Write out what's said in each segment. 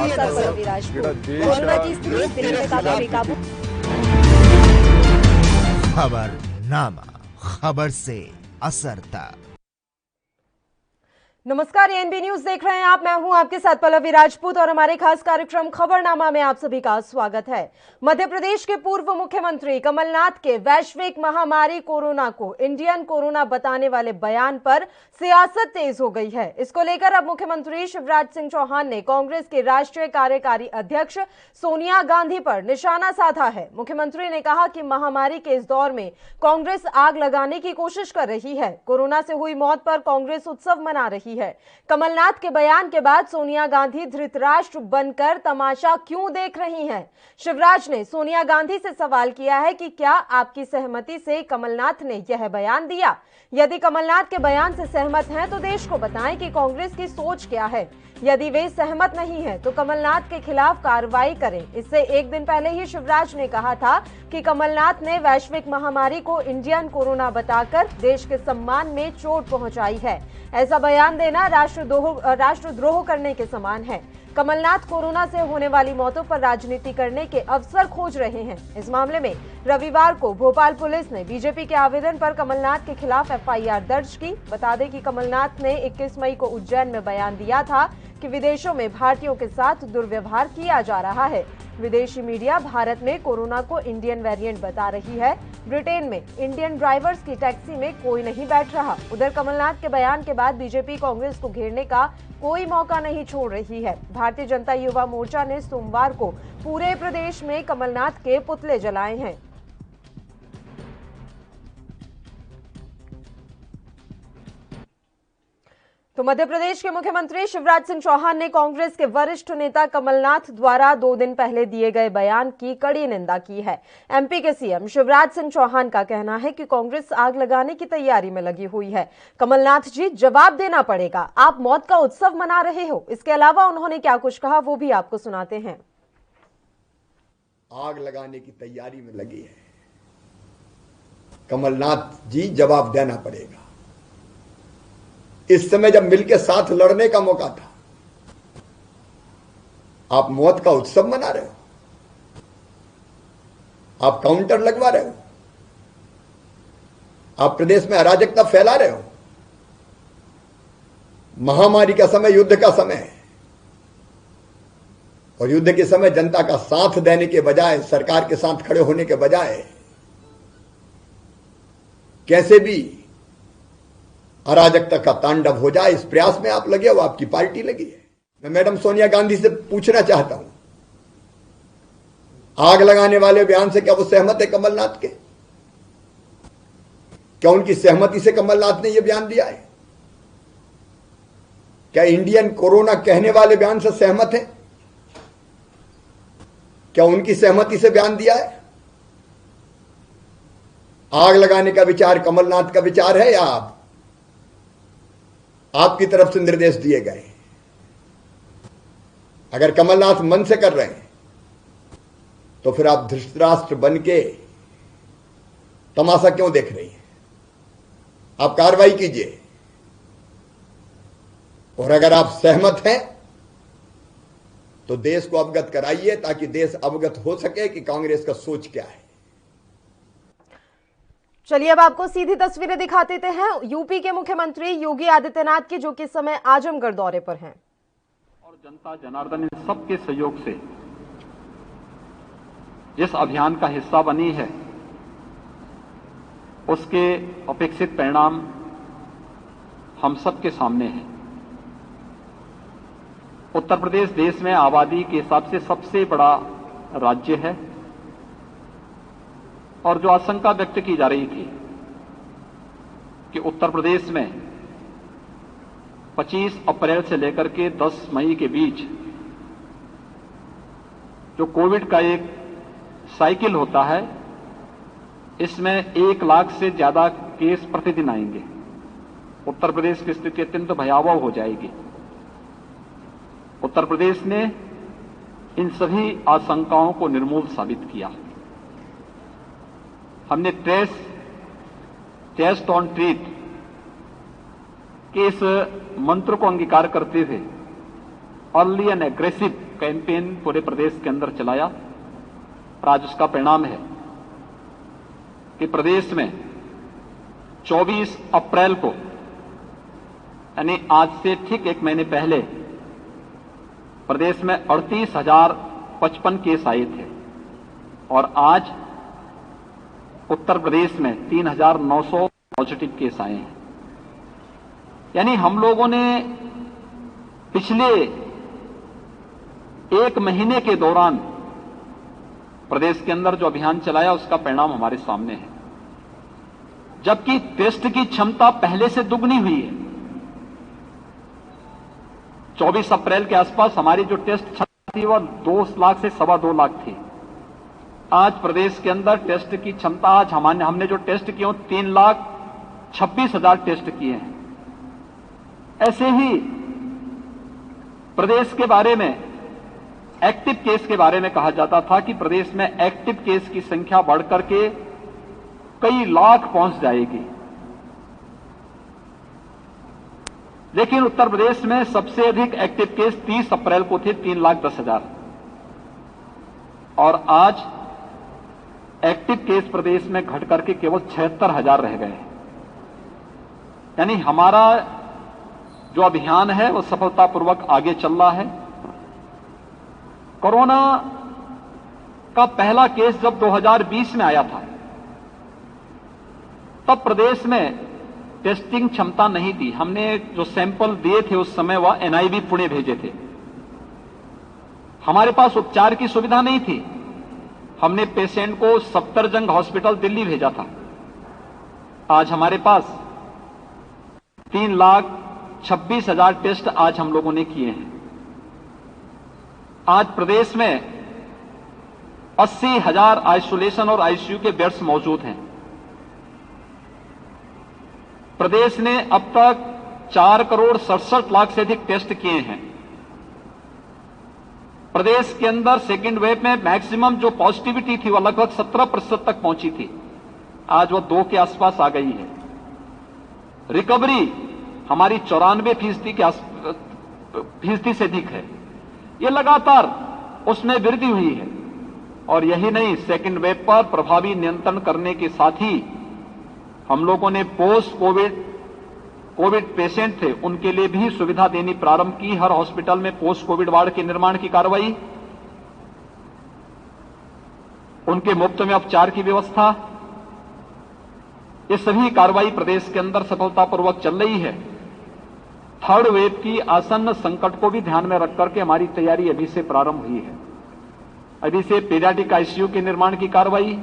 सांसद पल्लवी राजपूत। कोरोना की स्थिति दिल्ली में काफी बेकाबू। खबरनामा, खबर से असर तक। नमस्कार, एएनबी न्यूज देख रहे हैं आप। मैं हूं आपके साथ पल्लवी राजपूत और हमारे खास कार्यक्रम खबरनामा में आप सभी का स्वागत है। मध्य प्रदेश के पूर्व मुख्यमंत्री कमलनाथ के वैश्विक महामारी कोरोना को इंडियन कोरोना बताने वाले बयान पर सियासत तेज हो गई है। इसको लेकर अब मुख्यमंत्री शिवराज सिंह चौहान ने कांग्रेस के राष्ट्रीय कार्यकारी अध्यक्ष सोनिया गांधी पर निशाना साधा है। मुख्यमंत्री ने कहा कि महामारी के इस दौर में कांग्रेस आग लगाने की कोशिश कर रही है। कोरोना से हुई मौत पर कांग्रेस उत्सव मना रही है। कमलनाथ के बयान के बाद सोनिया गांधी धृतराष्ट्र बनकर तमाशा क्यों देख रही हैं? शिवराज ने सोनिया गांधी से सवाल किया है कि क्या आपकी सहमति से कमलनाथ ने यह बयान दिया? यदि कमलनाथ के बयान से सहमत हैं तो देश को बताएं कि कांग्रेस की सोच क्या है। यदि वे सहमत नहीं है तो कमलनाथ के खिलाफ कार्रवाई करें। इससे एक दिन पहले ही शिवराज ने कहा था कि कमलनाथ ने वैश्विक महामारी को इंडियन कोरोना बताकर देश के सम्मान में चोट पहुंचाई है। ऐसा बयान देना राष्ट्रद्रोह करने के समान है। कमलनाथ कोरोना से होने वाली मौतों पर राजनीति करने के अवसर खोज रहे हैं। इस मामले में रविवार को भोपाल पुलिस ने बीजेपी के आवेदन पर कमलनाथ के खिलाफ एफआईआर दर्ज की। बता दें कि कमलनाथ ने 21 मई को उज्जैन में बयान दिया था कि विदेशों में भारतीयों के साथ दुर्व्यवहार किया जा रहा है। विदेशी मीडिया भारत में कोरोना को इंडियन वेरिएंट बता रही है। ब्रिटेन में इंडियन ड्राइवर्स की टैक्सी में कोई नहीं बैठ रहा। उधर कमलनाथ के बयान के बाद बीजेपी कांग्रेस को घेरने का कोई मौका नहीं छोड़ रही है। भारतीय जनता युवा मोर्चा ने सोमवार को पूरे प्रदेश में कमलनाथ के पुतले जलाए हैं। तो मध्य प्रदेश के मुख्यमंत्री शिवराज सिंह चौहान ने कांग्रेस के वरिष्ठ नेता कमलनाथ द्वारा 2 दिन पहले दिए गए बयान की कड़ी निंदा की है। एमपी के सीएम शिवराज सिंह चौहान का कहना है कि कांग्रेस आग लगाने की तैयारी में लगी हुई है। कमलनाथ जी, जवाब देना पड़ेगा, आप मौत का उत्सव मना रहे हो। इसके अलावा उन्होंने क्या कुछ कहा वो भी आपको सुनाते हैं। आग लगाने की तैयारी में लगी है। कमलनाथ जी, जवाब देना पड़ेगा। इस समय जब मिलकर साथ लड़ने का मौका था, आप मौत का उत्सव मना रहे हो, आप काउंटर लगवा रहे हो, आप प्रदेश में अराजकता फैला रहे हो। महामारी का समय युद्ध का समय है और युद्ध के समय जनता का साथ देने के बजाय, सरकार के साथ खड़े होने के बजाय कैसे भी अराजकता का तांडव हो जाए, इस प्रयास में आप लगे हो, आपकी पार्टी लगी है। मैं मैडम सोनिया गांधी से पूछना चाहता हूं, आग लगाने वाले बयान से क्या वो सहमत है कमलनाथ के? क्या उनकी सहमति से कमलनाथ ने यह बयान दिया है? क्या इंडियन कोरोना कहने वाले बयान से सहमत है? क्या उनकी सहमति से बयान दिया है? आग लगाने का विचार कमलनाथ का विचार है या आपकी तरफ से निर्देश दिए गए? अगर कमलनाथ मन से कर रहे हैं तो फिर आप धृतराष्ट्र बन के तमाशा क्यों देख रही हैं? आप कार्रवाई कीजिए। और अगर आप सहमत हैं तो देश को अवगत कराइए ताकि देश अवगत हो सके कि कांग्रेस का सोच क्या है। चलिए अब आपको सीधी तस्वीरें दिखा देते हैं यूपी के मुख्यमंत्री योगी आदित्यनाथ की, जो कि इस समय आजमगढ़ दौरे पर हैं। और जनता जनार्दन इन सबके सहयोग से जिस अभियान का हिस्सा बनी है उसके अपेक्षित परिणाम हम सबके सामने हैं। उत्तर प्रदेश देश में आबादी के हिसाब से सबसे बड़ा राज्य है और जो आशंका व्यक्त की जा रही थी कि उत्तर प्रदेश में 25 अप्रैल से लेकर के 10 मई के बीच जो कोविड का एक साइकिल होता है, इसमें 1 लाख से ज्यादा केस प्रतिदिन आएंगे। उत्तर प्रदेश की स्थिति अत्यंत भयावह हो जाएगी। उत्तर प्रदेश ने इन सभी आशंकाओं को निर्मूल साबित किया। हमने टेस्ट ऑन ट्रीट के इस मंत्र को अंगीकार करते हुए अर्ली एंड एग्रेसिव कैंपेन पूरे प्रदेश के अंदर चलाया और आज उसका परिणाम है कि प्रदेश में 24 अप्रैल को यानी आज से ठीक एक महीने पहले प्रदेश में 38,055 केस आए थे और आज उत्तर प्रदेश में 3,900 पॉजिटिव केस आए हैं। यानी हम लोगों ने पिछले एक महीने के दौरान प्रदेश के अंदर जो अभियान चलाया उसका परिणाम हमारे सामने है, जबकि टेस्ट की क्षमता पहले से दुगनी हुई है। 24 अप्रैल के आसपास हमारी जो टेस्ट क्षमता थी वह 2 लाख से 2.25 लाख थी। आज प्रदेश के अंदर टेस्ट की क्षमता, आज हमने जो टेस्ट किए 3,26,000 टेस्ट किए हैं। ऐसे ही प्रदेश के बारे में, एक्टिव केस के बारे में कहा जाता था कि प्रदेश में एक्टिव केस की संख्या बढ़कर के कई लाख पहुंच जाएगी, लेकिन उत्तर प्रदेश में सबसे अधिक एक्टिव केस 30 अप्रैल को थे 3,10,000 और आज एक्टिव केस प्रदेश में घट करके केवल 76,000 रह गए। यानी हमारा जो अभियान है वो सफलतापूर्वक आगे चल रहा है। कोरोना का पहला केस जब 2020 में आया था तब प्रदेश में टेस्टिंग क्षमता नहीं थी। हमने जो सैंपल दिए थे उस समय वह एनआईवी पुणे भेजे थे। हमारे पास उपचार की सुविधा नहीं थी। हमने पेशेंट को सफदरजंग हॉस्पिटल दिल्ली भेजा था। आज हमारे पास 3,26,000 टेस्ट आज हम लोगों ने किए हैं। आज प्रदेश में 80,000 आइसोलेशन और आईसीयू के बेड्स मौजूद हैं। प्रदेश ने अब तक 4,67,00,000 से अधिक टेस्ट किए हैं। प्रदेश के अंदर सेकेंड वेव में मैक्सिमम जो पॉजिटिविटी थी वह लगभग 17% तक पहुंची थी, आज वह 2 के आसपास आ गई है। रिकवरी हमारी 94% से अधिक है। यह लगातार उसमें वृद्धि हुई है और यही नहीं, सेकेंड वेव पर प्रभावी नियंत्रण करने के साथ ही हम लोगों ने पोस्ट कोविड पेशेंट थे उनके लिए भी सुविधा देनी प्रारंभ की। हर हॉस्पिटल में पोस्ट कोविड वार्ड के निर्माण की कार्रवाई, उनके मुफ्त में उपचार की व्यवस्था, ये सभी कार्रवाई प्रदेश के अंदर सफलतापूर्वक चल रही है। थर्ड वेव की आसन्न संकट को भी ध्यान में रखकर के हमारी तैयारी अभी से प्रारंभ हुई है। अभी से पीडियाट्रिक आईसीयू के निर्माण की कार्रवाई,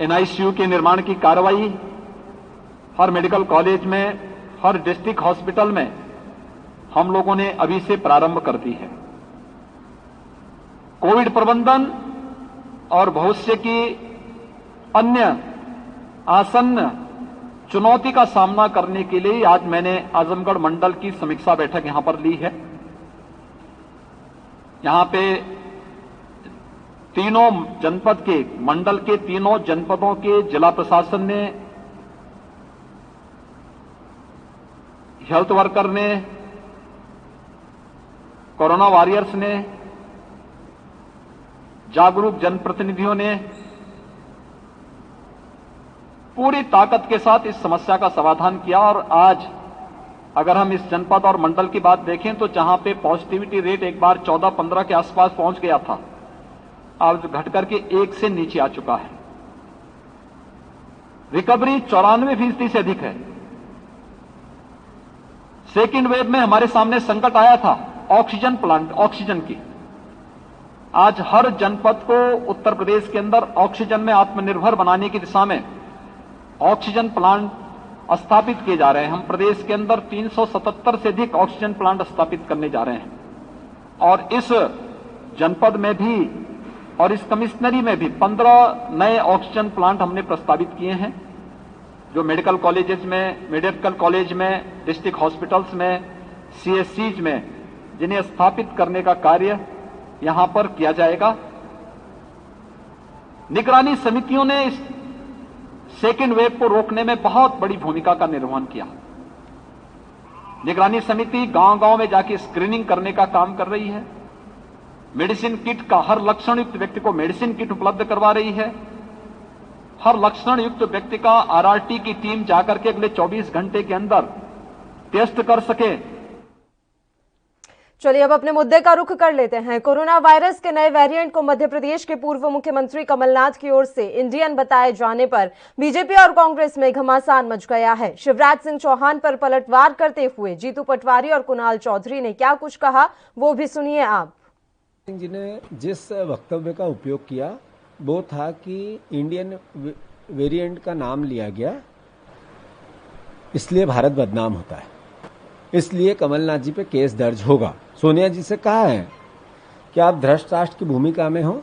एनआईसीयू के निर्माण की कार्रवाई हर मेडिकल कॉलेज में, हर डिस्ट्रिक्ट हॉस्पिटल में हम लोगों ने अभी से प्रारंभ कर दी है। कोविड प्रबंधन और भविष्य की अन्य आसन्न चुनौती का सामना करने के लिए आज मैंने आजमगढ़ मंडल की समीक्षा बैठक यहां पर ली है। यहां पे तीनों जनपद के, मंडल के तीनों जनपदों के जिला प्रशासन ने, हेल्थ वर्कर ने, कोरोना वॉरियर्स ने, जागरूक जनप्रतिनिधियों ने पूरी ताकत के साथ इस समस्या का समाधान किया। और आज अगर हम इस जनपद और मंडल की बात देखें तो जहां पे पॉजिटिविटी रेट एक बार 14-15 के आसपास पहुंच गया था, आज घटकर के 1 से नीचे आ चुका है। रिकवरी 94% से अधिक है। सेकेंड वेव में हमारे सामने संकट आया था ऑक्सीजन प्लांट, ऑक्सीजन की। आज हर जनपद को उत्तर प्रदेश के अंदर ऑक्सीजन में आत्मनिर्भर बनाने की दिशा में ऑक्सीजन प्लांट स्थापित किए जा रहे हैं। हम प्रदेश के अंदर 377 से अधिक ऑक्सीजन प्लांट स्थापित करने जा रहे हैं और इस जनपद में भी और इस कमिश्नरी में भी 15 नए ऑक्सीजन प्लांट हमने प्रस्तावित किए हैं, जो मेडिकल कॉलेज में, डिस्ट्रिक्ट हॉस्पिटल्स में, सीएससीज में, जिन्हें स्थापित करने का कार्य यहां पर किया जाएगा। निगरानी समितियों ने इस सेकेंड वेव को रोकने में बहुत बड़ी भूमिका का निर्वहन किया। निगरानी समिति गांव-गांव में जाके स्क्रीनिंग करने का काम कर रही है। मेडिसिन किट का हर लक्षण युक्त व्यक्ति को मेडिसिन किट उपलब्ध करवा रही है। हर लक्षण युक्त व्यक्ति का आरआरटी की टीम जाकर के अगले 24 घंटे के अंदर टेस्ट कर सके। चलिए अब अपने मुद्दे का रुख कर लेते हैं। कोरोना वायरस के नए वेरिएंट को मध्य प्रदेश के पूर्व मुख्यमंत्री कमलनाथ की ओर से इंडियन बताए जाने पर बीजेपी और कांग्रेस में घमासान मच गया है। शिवराज सिंह चौहान पर पलटवार करते हुए जीतू पटवारी और कुणाल चौधरी ने क्या कुछ कहा, वो भी सुनिए आप। सिंह जी ने जिस वक्तव्य का उपयोग किया वो था कि इंडियन वेरिएंट का नाम लिया गया, इसलिए भारत बदनाम होता है, इसलिए कमलनाथ जी पे केस दर्ज होगा। सोनिया जी से कहा है कि आप भ्रष्ट राष्ट्र की भूमिका में हो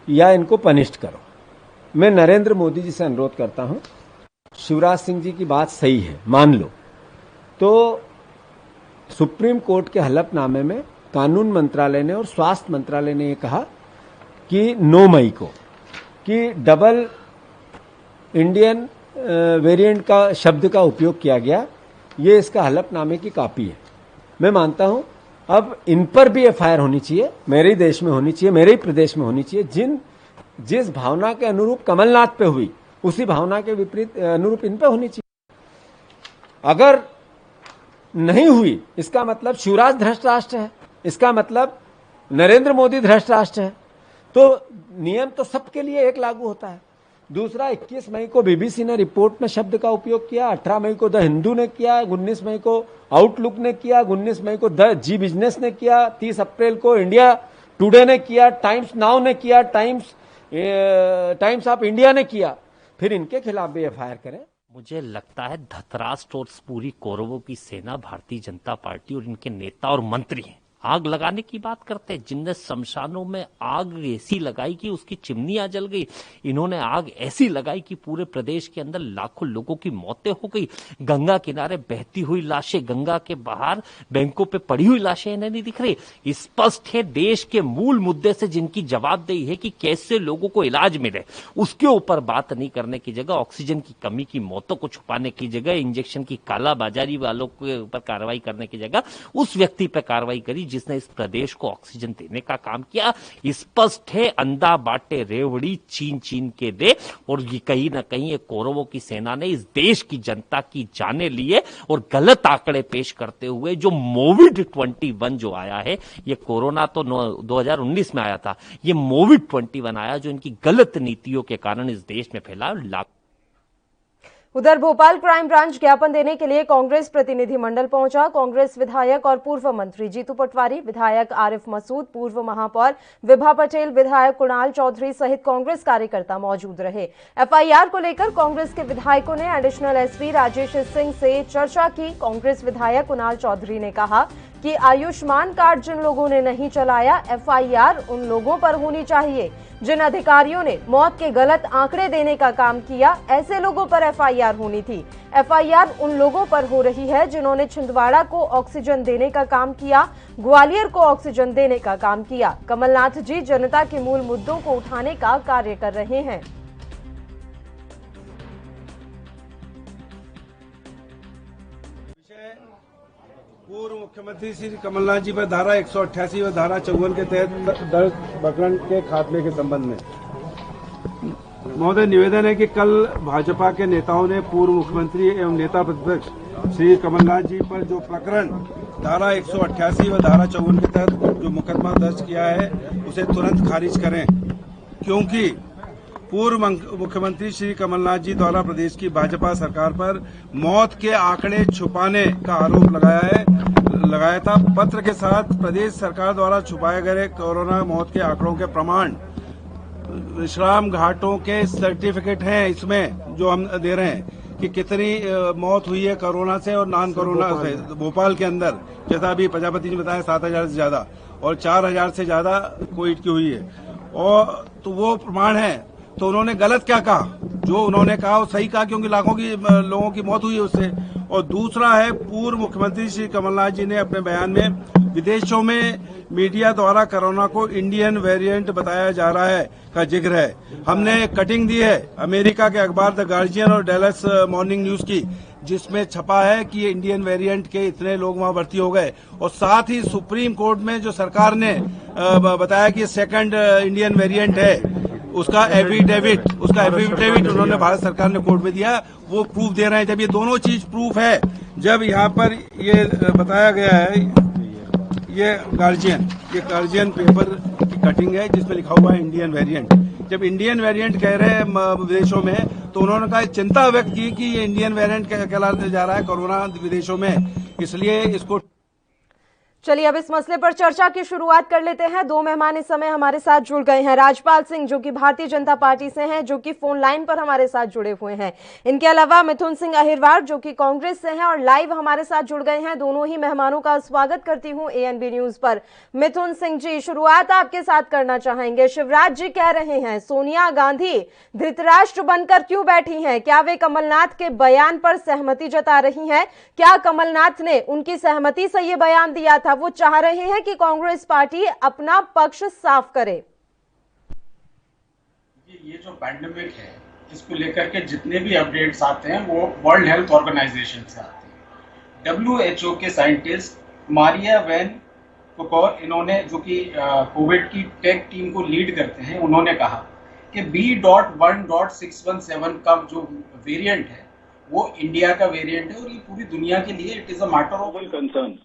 या इनको पनिष्ड करो। मैं नरेंद्र मोदी जी से अनुरोध करता हूं, शिवराज सिंह जी की बात सही है, मान लो तो सुप्रीम कोर्ट के हलफनामे में कानून मंत्रालय ने और स्वास्थ्य मंत्रालय ने यह कहा कि 9 मई को कि डबल इंडियन वेरिएंट का शब्द का उपयोग किया गया, ये इसका हलफनामे की कॉपी है। मैं मानता हूं अब इन पर भी एफआईआर होनी चाहिए, मेरे ही देश में होनी चाहिए, मेरे ही प्रदेश में होनी चाहिए। जिस भावना के अनुरूप कमलनाथ पे हुई उसी भावना के विपरीत अनुरूप इन पे होनी चाहिए। अगर नहीं हुई इसका मतलब शिवराज भ्रष्ट राष्ट्र है, इसका मतलब नरेंद्र मोदी भ्रष्ट राष्ट्र है। तो नियम तो सबके लिए एक लागू होता है। दूसरा, 21 मई को बीबीसी ने रिपोर्ट में शब्द का उपयोग किया, 18 मई को द हिंदू ने किया, 19 मई को आउटलुक ने किया, 19 मई को द जी बिजनेस ने किया, 30 अप्रैल को इंडिया टुडे ने किया, टाइम्स नाउ ने किया, टाइम्स ऑफ इंडिया ने किया। फिर इनके खिलाफ भी एफआईआर करें। मुझे लगता है धतराष्ट्र और पूरी कौरवों की सेना भारतीय जनता पार्टी और इनके नेता और मंत्री हैं। आग लगाने की बात करते हैं, जिनने शमशानों में आग ऐसी लगाई कि उसकी चिमनियां जल गई। इन्होंने आग ऐसी लगाई कि पूरे प्रदेश के अंदर लाखों लोगों की मौतें हो गई। गंगा किनारे बहती हुई लाशें, गंगा के बाहर बैंकों पे पड़ी हुई लाशें इन्हें नहीं दिख रही। स्पष्ट है देश के मूल मुद्दे से जिनकी जवाबदेही है कि कैसे लोगों को इलाज मिले, उसके ऊपर बात नहीं करने की जगह ऑक्सीजन की कमी की मौतों को छुपाने की जगह, इंजेक्शन की कालाबाजारी वालों के ऊपर कार्रवाई करने की जगह उस व्यक्ति पर कार्रवाई करी जिसने इस प्रदेश को ऑक्सीजन देने का काम किया। स्पष्ट है अंधा बाटे रेवड़ी चीन चीन के दे। और ये कहीं ना कहीं एक कौरवों की सेना ने इस देश की जनता की जाने लिए और गलत आंकड़े पेश करते हुए जो मोविड 21 जो आया है, ये कोरोना तो 2019 में आया था, ये मोविड 21 आया जो इनकी गलत नीतियों के कारण इस देश में फैला। उधर भोपाल क्राइम ब्रांच ज्ञापन देने के लिए कांग्रेस प्रतिनिधिमंडल पहुंचा। कांग्रेस विधायक और पूर्व मंत्री जीतू पटवारी, विधायक आरिफ मसूद, पूर्व महापौर विभा पटेल, विधायक कुणाल चौधरी सहित कांग्रेस कार्यकर्ता मौजूद रहे। एफआईआर को लेकर कांग्रेस के विधायकों ने एडिशनल एसपी राजेश सिंह से चर्चा की। कांग्रेस विधायक कुणाल चौधरी ने कहा कि आयुष्मान कार्ड जिन लोगों ने नहीं चलाया, एफआईआर उन लोगों पर होनी चाहिए जिन अधिकारियों ने मौत के गलत आंकड़े देने का काम किया, ऐसे लोगों पर एफआईआर होनी थी। एफआईआर उन लोगों पर हो रही है जिन्होंने छिंदवाड़ा को ऑक्सीजन देने का काम किया, ग्वालियर को ऑक्सीजन देने का काम किया। कमलनाथ जी जनता के मूल मुद्दों को उठाने का कार्य कर रहे हैं। पूर्व मुख्यमंत्री श्री कमलनाथ जी पर धारा 188 व धारा 54 के तहत दर्ज प्रकरण के खात्मे के संबंध में महोदय निवेदन है कि कल भाजपा के नेताओं ने पूर्व मुख्यमंत्री एवं नेता प्रतिपक्ष श्री कमलनाथ जी पर जो प्रकरण धारा 188 व धारा 54 के तहत जो मुकदमा दर्ज किया है उसे तुरंत खारिज करें, क्योंकि पूर्व मुख्यमंत्री श्री कमलनाथ जी द्वारा प्रदेश की भाजपा सरकार पर मौत के आंकड़े छुपाने का आरोप लगाया था। पत्र के साथ प्रदेश सरकार द्वारा छुपाए गए कोरोना मौत के आंकड़ों के प्रमाण विश्राम घाटों के सर्टिफिकेट हैं इसमें जो हम दे रहे हैं कि कितनी मौत हुई है कोरोना से और नॉन कोरोना से भोपाल के अंदर, जैसा अभी प्रजापति जी बताया 7,000 से ज्यादा और 4,000 से ज्यादा कोविड की हुई है, और तो वो प्रमाण है। तो उन्होंने गलत क्या कहा? जो उन्होंने कहा वो सही कहा, क्योंकि लाखों की लोगों की मौत हुई है उससे। और दूसरा है, पूर्व मुख्यमंत्री श्री कमलनाथ जी ने अपने बयान में विदेशों में मीडिया द्वारा कोरोना को इंडियन वेरिएंट बताया जा रहा है का जिक्र है। हमने कटिंग दी है अमेरिका के अखबार द गार्जियन और डैलस मॉर्निंग न्यूज की, जिसमें छपा है कि ये इंडियन वेरिएंट के इतने लोग वहां भर्ती हो गए, और साथ ही सुप्रीम कोर्ट में जो सरकार ने बताया कि सेकंड इंडियन वेरिएंट है, उसका एफिडेविट उन्होंने भारत सरकार ने कोर्ट में दिया, वो प्रूफ दे रहे हैं। जब ये दोनों चीज प्रूफ है, जब यहाँ पर ये बताया गया है, ये गार्जियन पेपर की कटिंग है जिसमें लिखा हुआ है इंडियन वेरिएंट। जब इंडियन वेरिएंट कह रहे हैं विदेशों में, तो उन्होंने कहा चिंता व्यक्त की कि ये इंडियन वेरिएंट कहलाया जा रहा है कोरोना विदेशों में, इसलिए इसको। चलिए अब इस मसले पर चर्चा की शुरुआत कर लेते हैं। दो मेहमान इस समय हमारे साथ जुड़ गए हैं। राजपाल सिंह जो कि भारतीय जनता पार्टी से हैं, जो कि फोन लाइन पर हमारे साथ जुड़े हुए हैं। इनके अलावा मिथुन सिंह अहिरवार जो कि कांग्रेस से हैं और लाइव हमारे साथ जुड़ गए हैं। दोनों ही मेहमानों का स्वागत करती हूं एएनबी न्यूज पर। मिथुन सिंह जी, शुरुआत आपके साथ करना चाहेंगे। शिवराज जी कह रहे हैं सोनिया गांधी धृतराष्ट्र बनकर क्यों बैठी हैं? क्या वे कमलनाथ के बयान पर सहमति जता रही हैं? क्या कमलनाथ ने उनकी सहमति से ये बयान दिया था? वो चाह रहे हैं कि कांग्रेस पार्टी अपना पक्ष साफ करे। ये जो पैंडेमिक है, इसको लेकर के जितने भी अपडेट्स आते हैं वो वर्ल्ड हेल्थ ऑर्गेनाइजेशन से आते हैं। WHO के साइंटिस्ट मारिया वैन कोकोर, इन्होंने जो कि कोविड की टेक टीम को लीड करते हैं, उन्होंने कहा कि B.1.617 का जो वेरिएंट है वो इंडिया का वेरिएंट है और ये पूरी दुनिया के लिए it is a matter of concern.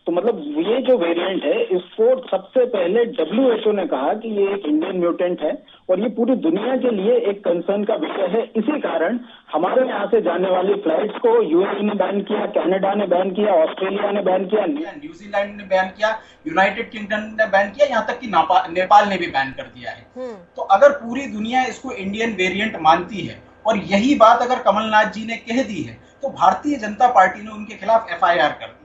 तो मतलब ये जो वेरिएंट है, इसको सबसे पहले WHO ने कहा कि ये एक इंडियन म्यूटेंट है और ये पूरी दुनिया के लिए एक कंसर्न का विषय है। इसी कारण हमारे यहाँ से जाने वाली फ्लाइट्स को यूएई ने बैन किया, कनाडा ने बैन किया, ऑस्ट्रेलिया ने बैन किया, न्यूजीलैंड ने बैन किया, यूनाइटेड किंगडम ने बैन किया, यहाँ तक कि नेपाल ने भी बैन कर दिया है। तो अगर पूरी दुनिया इसको इंडियन वेरिएंट मानती है और यही बात अगर कमलनाथ जी ने कह दी है, तो भारतीय जनता पार्टी ने उनके खिलाफ FIR कर दी है।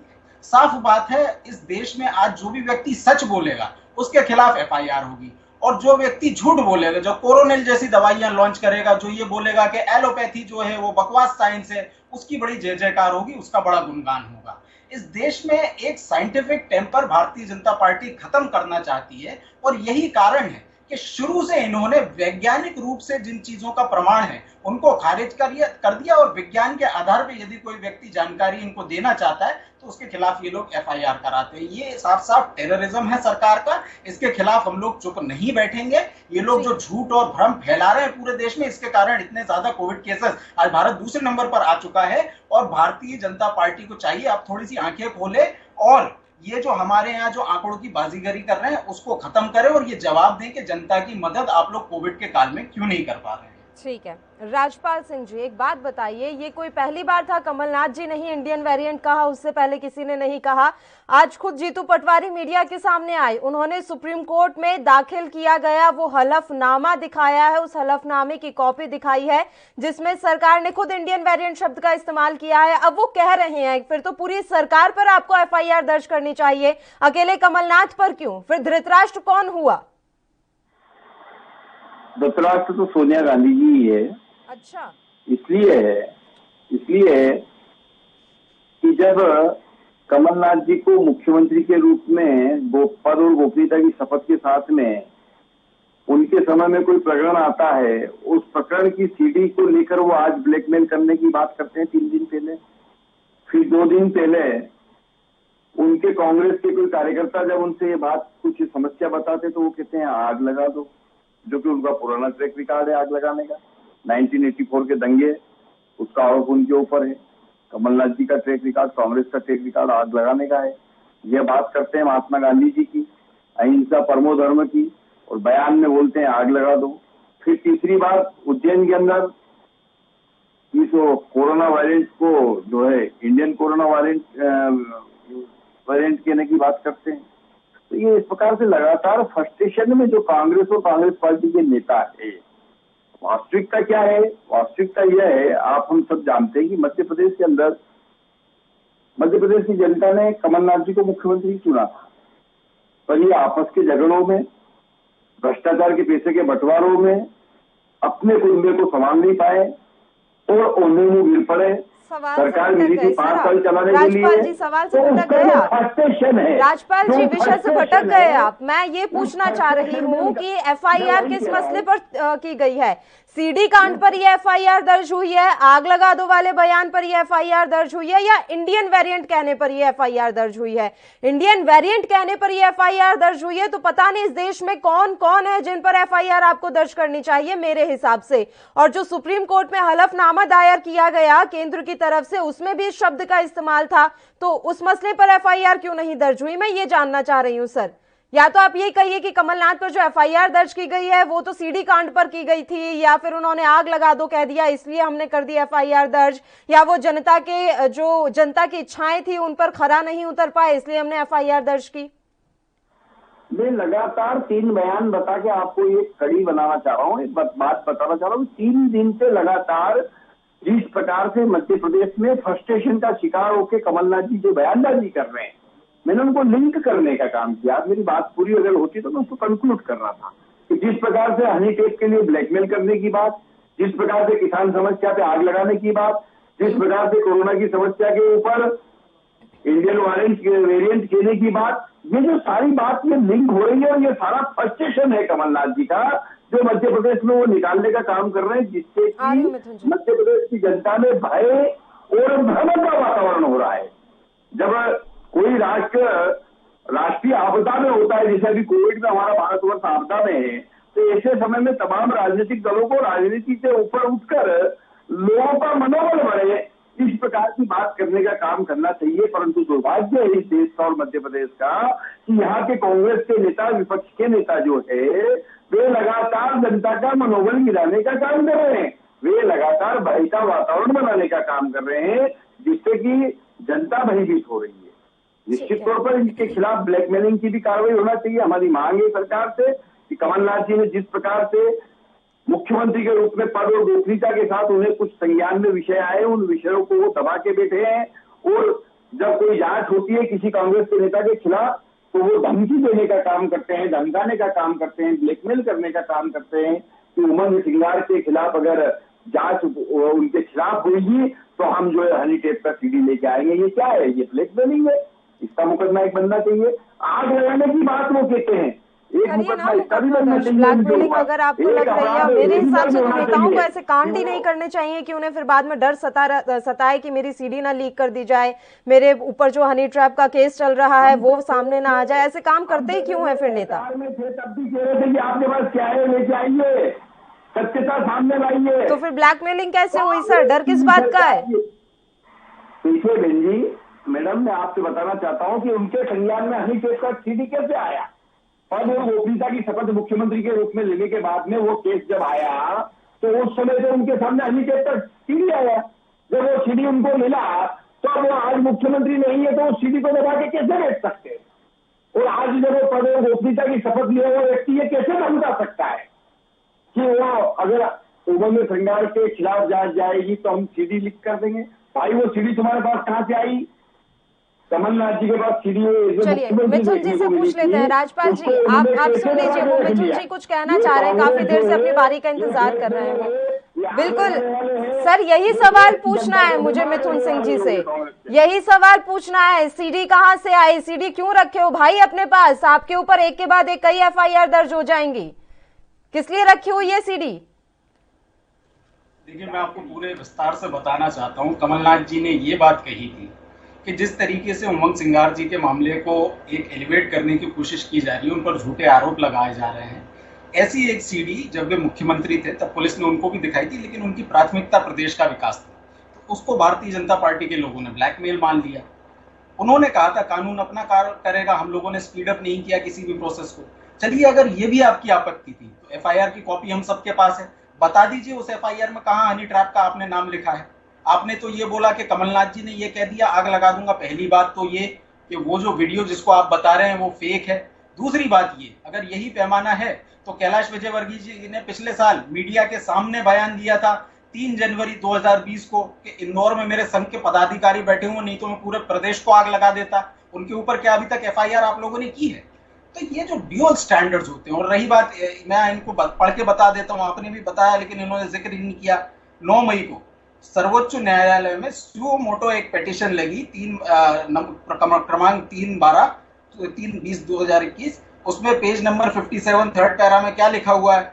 साफ बात है, इस देश में आज जो भी व्यक्ति सच बोलेगा उसके खिलाफ FIR होगी, और जो व्यक्ति झूठ बोलेगा, जो कोरोनिल जैसी दवाइयां लॉन्च करेगा, जो ये बोलेगा कि एलोपैथी जो है वो बकवास साइंस है, उसकी बड़ी जय जयकार होगी, उसका बड़ा गुणगान होगा। इस देश में एक scientific temper Bharatiya Janata party खत्म करना चाहती है, और यही कारण है कि शुरू से इन्होंने वैज्ञानिक रूप से जिन चीजों का प्रमाण है उनको खारिज कर दिया, और विज्ञान के आधार पर यदि कोई व्यक्ति जानकारी इनको देना चाहता है तो उसके खिलाफ ये लोग FIR कराते हैं। ये साफ साफ टेररिज्म है सरकार का, इसके खिलाफ हम लोग चुप नहीं बैठेंगे। ये लोग जो झूठ और भ्रम फैला रहे हैं पूरे देश में, इसके कारण इतने ज्यादा कोविड केसेस, आज भारत दूसरे नंबर पर आ चुका है, और भारतीय जनता पार्टी को चाहिए आप थोड़ी सी आंखें खोले और ये जो हमारे यहाँ जो आंकड़ों की बाजीगरी कर रहे हैं उसको खत्म करें, और ये जवाब दें कि जनता की मदद आप लोग कोविड के काल में क्यों नहीं कर पा रहे हैं। ठीक है, राजपाल सिंह जी एक बात बताइए, ये कोई पहली बार था कमलनाथ जी ने ही इंडियन वेरिएंट कहा? उससे पहले किसी ने नहीं कहा। आज खुद जीतू पटवारी मीडिया के सामने आए, उन्होंने सुप्रीम कोर्ट में दाखिल किया गया वो हलफनामा दिखाया है, उस हलफनामे की कॉपी दिखाई है जिसमें सरकार ने खुद इंडियन वेरिएंट शब्द का इस्तेमाल किया है। अब वो कह रहे हैं फिर तो पूरी सरकार पर आपको FIR दर्ज करनी चाहिए, अकेले कमलनाथ पर क्यों? फिर धृतराष्ट्र कौन हुआ? धृतराष्ट्र तो सोनिया गांधी जी ही है। अच्छा, इसलिए है कि जब कमलनाथ जी को मुख्यमंत्री के रूप में पद और गोपनीयता की शपथ के साथ में उनके समय में कोई प्रकरण आता है, उस प्रकरण की CD को लेकर वो आज ब्लैकमेल करने की बात करते हैं 3 दिन पहले। फिर 2 दिन पहले उनके कांग्रेस के कोई कार्यकर्ता जब उनसे ये बात कुछ समस्या बताते तो वो कहते हैं आग लगा दो, जो कि उनका पुराना ट्रैक रिकॉर्ड है आग लगाने का। 1984 के दंगे, उसका आरोप उनके ऊपर है। कमलनाथ जी का ट्रैक रिकॉर्ड, कांग्रेस का ट्रैक रिकॉर्ड आग लगाने का है। यह बात करते हैं महात्मा गांधी जी की, अहिंसा परमो धर्म की, और बयान में बोलते हैं आग लगा दो। फिर तीसरी बात, उज्जैन के अंदर इस कोरोना वायरेंट को जो है इंडियन कोरोना वायरेंट कहने की बात करते हैं। तो ये इस प्रकार से लगातार फ्रस्ट्रेशन में जो कांग्रेस और कांग्रेस पार्टी के नेता है, वास्तविकता क्या है? वास्तविकता यह है, आप हम सब जानते हैं कि मध्य प्रदेश के अंदर मध्य प्रदेश की जनता ने कमलनाथ जी को मुख्यमंत्री चुना था, पर ये आपस के झगड़ों में, भ्रष्टाचार के पैसे के बंटवारों में अपने कुंबे को संभाल नहीं पाए और ओंधे मुंह गिर पड़े सवाल से सरकार भटक मिली गए थी 5 साल सर चलाने के लिए। राजपाल जी, सवाल से तो भटक उसका गए जो आप। फ्रस्ट्रेशन है, राजपाल जी, जो विषय से भटक फ्रस्ट्रेशन गए है, आप। मैं ये पूछना चाह रही हूँ कि एफआईआर किस मसले पर की गई है? सीडी कांड पर ये एफआईआर दर्ज हुई है, आग लगा दो वाले बयान पर ये एफआईआर दर्ज हुई है, या इंडियन वेरिएंट कहने पर ये एफआईआर दर्ज हुई है? इंडियन वेरिएंट कहने पर ये एफआईआर दर्ज हुई है तो पता नहीं इस देश में कौन कौन है जिन पर एफआईआर आपको दर्ज करनी चाहिए मेरे हिसाब से। और जो सुप्रीम कोर्ट में हलफनामा दायर किया गया केंद्र की तरफ से, उसमें भी इस शब्द का इस्तेमाल था, तो उस मसले पर एफआईआर क्यों नहीं दर्ज हुई? मैं ये जानना चाह रही हूं सर। या तो आप ये कहिए कि कमलनाथ पर जो एफआईआर दर्ज की गई है वो तो सीडी कांड पर की गई थी, या फिर उन्होंने आग लगा दो कह दिया इसलिए हमने कर दी एफआईआर दर्ज, या वो जनता की इच्छाएं थी उन पर खरा नहीं उतर पाए इसलिए हमने एफआईआर दर्ज की। मैं लगातार 3 बयान बता के आपको ये कड़ी बनाना चाह रहा हूँ, एक बात बताना चाह रहा हूँ। 3 दिन से लगातार जिस प्रकार से मध्य प्रदेश में फ्रस्ट्रेशन का शिकार होकर कमलनाथ जी जो बयानबाजी कर रहे हैं, मैंने उनको लिंक करने का काम किया। मेरी बात पूरी अगर होती तो मैं उसको कंक्लूड कर रहा था कि जिस प्रकार से हनी टेप के लिए ब्लैकमेल करने की बात, जिस प्रकार से किसान समस्या पे आग लगाने की बात, जिस प्रकार से कोरोना की समस्या के ऊपर इंडियन वेरिएंट कहने की बात, ये जो सारी बात ये लिंक हो रही है और ये सारा फ्रस्ट्रेशन है कमलनाथ जी का जो मध्य प्रदेश में वो निकालने का काम कर रहे हैं, जिससे कि मध्य प्रदेश की जनता में भय और भ्रम का वातावरण हो रहा है। जब कोई राष्ट्रीय आपदा में होता है, जैसे अभी कोविड में हमारा भारतवर्ष आपदा में है, तो ऐसे समय में तमाम राजनीतिक दलों को राजनीति से ऊपर उठकर लोगों का मनोबल बढ़े, इस प्रकार की बात करने का काम करना चाहिए। परंतु दुर्भाग्य है इस देश का और मध्य प्रदेश का कि यहाँ के कांग्रेस के नेता, विपक्ष के नेता जो है वे लगातार जनता का मनोबल गिराने का काम कर रहे हैं, वे लगातार भय का वातावरण बनाने का काम कर रहे हैं, जिससे कि जनता भयभीत हो रही है। निश्चित तौर पर इनके खिलाफ ब्लैकमेलिंग की भी कार्रवाई होना चाहिए। हमारी मांग है सरकार से कि कमलनाथ जी ने जिस प्रकार से मुख्यमंत्री के रूप में पद और गोपनीयता के साथ उन्हें कुछ संज्ञान में विषय आए, उन विषयों को वो दबा के बैठे हैं, और जब कोई जांच होती है किसी कांग्रेस के नेता के खिलाफ तो वो धमकी देने का काम करते हैं, धमकाने का काम करते हैं, ब्लैकमेल करने का काम करते हैं कि उमंग सिंगार के खिलाफ अगर जांच उनके खिलाफ होगी तो हम जो है हनी टेप का सीडी लेके आएंगे। ये क्या है? ये ब्लैकमेलिंग है, इसका मुकदमा एक बनना चाहिए। आग लगाने की बात वो कहते हैं, एक मुकदमा इसका भी बनना चाहिए। ब्लैकमेलिंग अगर आपको लग रही है, मेरे हिसाब से तो नेताओं को ऐसे कांड ही नहीं करने चाहिए कि उन्हें फिर बाद में डर सताए कि मेरी सीडी ना लीक कर दी जाए, मेरे ऊपर जो हनी ट्रैप का केस चल रहा है वो सामने ना आ जाए। ऐसे काम करते ही क्यों है फिर नेता? तब भी कह रहे थे कि आपके पास क्या है लेके आइए, सत्यता सामने लाइए। तो फिर ब्लैकमेलिंग कैसे हुई सर? डर किस बात का है? देखिए बहन जी, मैडम मैं आपसे बताना चाहता हूं कि उनके संज्ञान में हनी टेप का सीडी कैसे आया, और वो गोपनीयता की शपथ मुख्यमंत्री के रूप में लेने के बाद में वो केस जब आया तो उस समय से उनके सामने हनी टेप का सीडी आया। जब वो सीडी उनको मिला तो वो आज मुख्यमंत्री नहीं है तो उस सीडी को दबा के कैसे बैठ सकते हैं? और आज जब वो पद और गोपनीयता की शपथ लिया हुआ व्यक्ति ये कैसे धमका सकता है कि वो अगर उमंग सिंगार के खिलाफ जांच जाएगी तो हम सीडी लिख कर देंगे? भाई वो सीडी तुम्हारे पास कहां से आई? कमलनाथ जी के पास सीडी है। चलिए मिथुन जी से पूछ लेते हैं। राजपाल जी आप सुन लीजिए, वो मिथुन जी कुछ कहना चाह रहे हैं, काफी देर से अपनी बारी का इंतजार कर रहे हैं वो। बिल्कुल सर, यही सवाल पूछना है मुझे मिथुन सिंह जी से, यही सवाल पूछना है। सीडी कहाँ से आई? सीडी क्यों रखे हो भाई अपने पास? आपके ऊपर एक के बाद एक कई एफआईआर दर्ज हो जाएंगी, किस लिए रखी हुई है सीडी? देखिए मैं आपको पूरे विस्तार से बताना चाहता हूँ। कमलनाथ जी ने ये बात कही थी कि जिस तरीके से उमंग सिंगार जी के मामले को एक एलिवेट करने की कोशिश की जा रही है, उन पर झूठे आरोप लगाए जा रहे हैं, ऐसी एक सीडी जब वे मुख्यमंत्री थे तब पुलिस ने उनको भी दिखाई थी, लेकिन उनकी प्राथमिकता प्रदेश का विकास थी, तो उसको भारतीय जनता पार्टी के लोगों ने ब्लैकमेल मान लिया। उन्होंने कहा था कानून अपना कार्य करेगा, हम लोगों ने स्पीड अप नहीं किया किसी भी प्रोसेस को। चलिए अगर ये भी आपकी आपत्ति थी तो एफआईआर की कॉपी हम सबके पास है, बता दीजिए उस एफआईआर में कहाँ हनी ट्रैप का आपने नाम लिखा है। आपने तो ये बोला कि कमलनाथ जी ने ये कह दिया आग लगा दूंगा। पहली बात तो ये कि वो जो वीडियो जिसको आप बता रहे हैं वो फेक है। दूसरी बात ये, अगर यही पैमाना है तो कैलाश विजयवर्गीय जी ने पिछले साल मीडिया के सामने बयान दिया था 3 जनवरी 2020 को कि इंदौर में मेरे संघ के पदाधिकारी बैठे हुए, नहीं तो मैं पूरे प्रदेश को आग लगा देता। उनके ऊपर क्या अभी तक एफआईआर आप लोगों ने की है? तो ये जो ड्यूअल स्टैंडर्ड्स होते हैं। और रही बात, मैं इनको पढ़ के बता देता हूँ, आपने भी बताया लेकिन इन्होंने जिक्र ही नहीं किया। 9 मई को सर्वोच्च न्यायालय में सुओ मोटो एक पिटीशन लगी क्रमांक 3/2021। उसमें पेज नंबर 57 थर्ड पैरा में क्या लिखा हुआ है?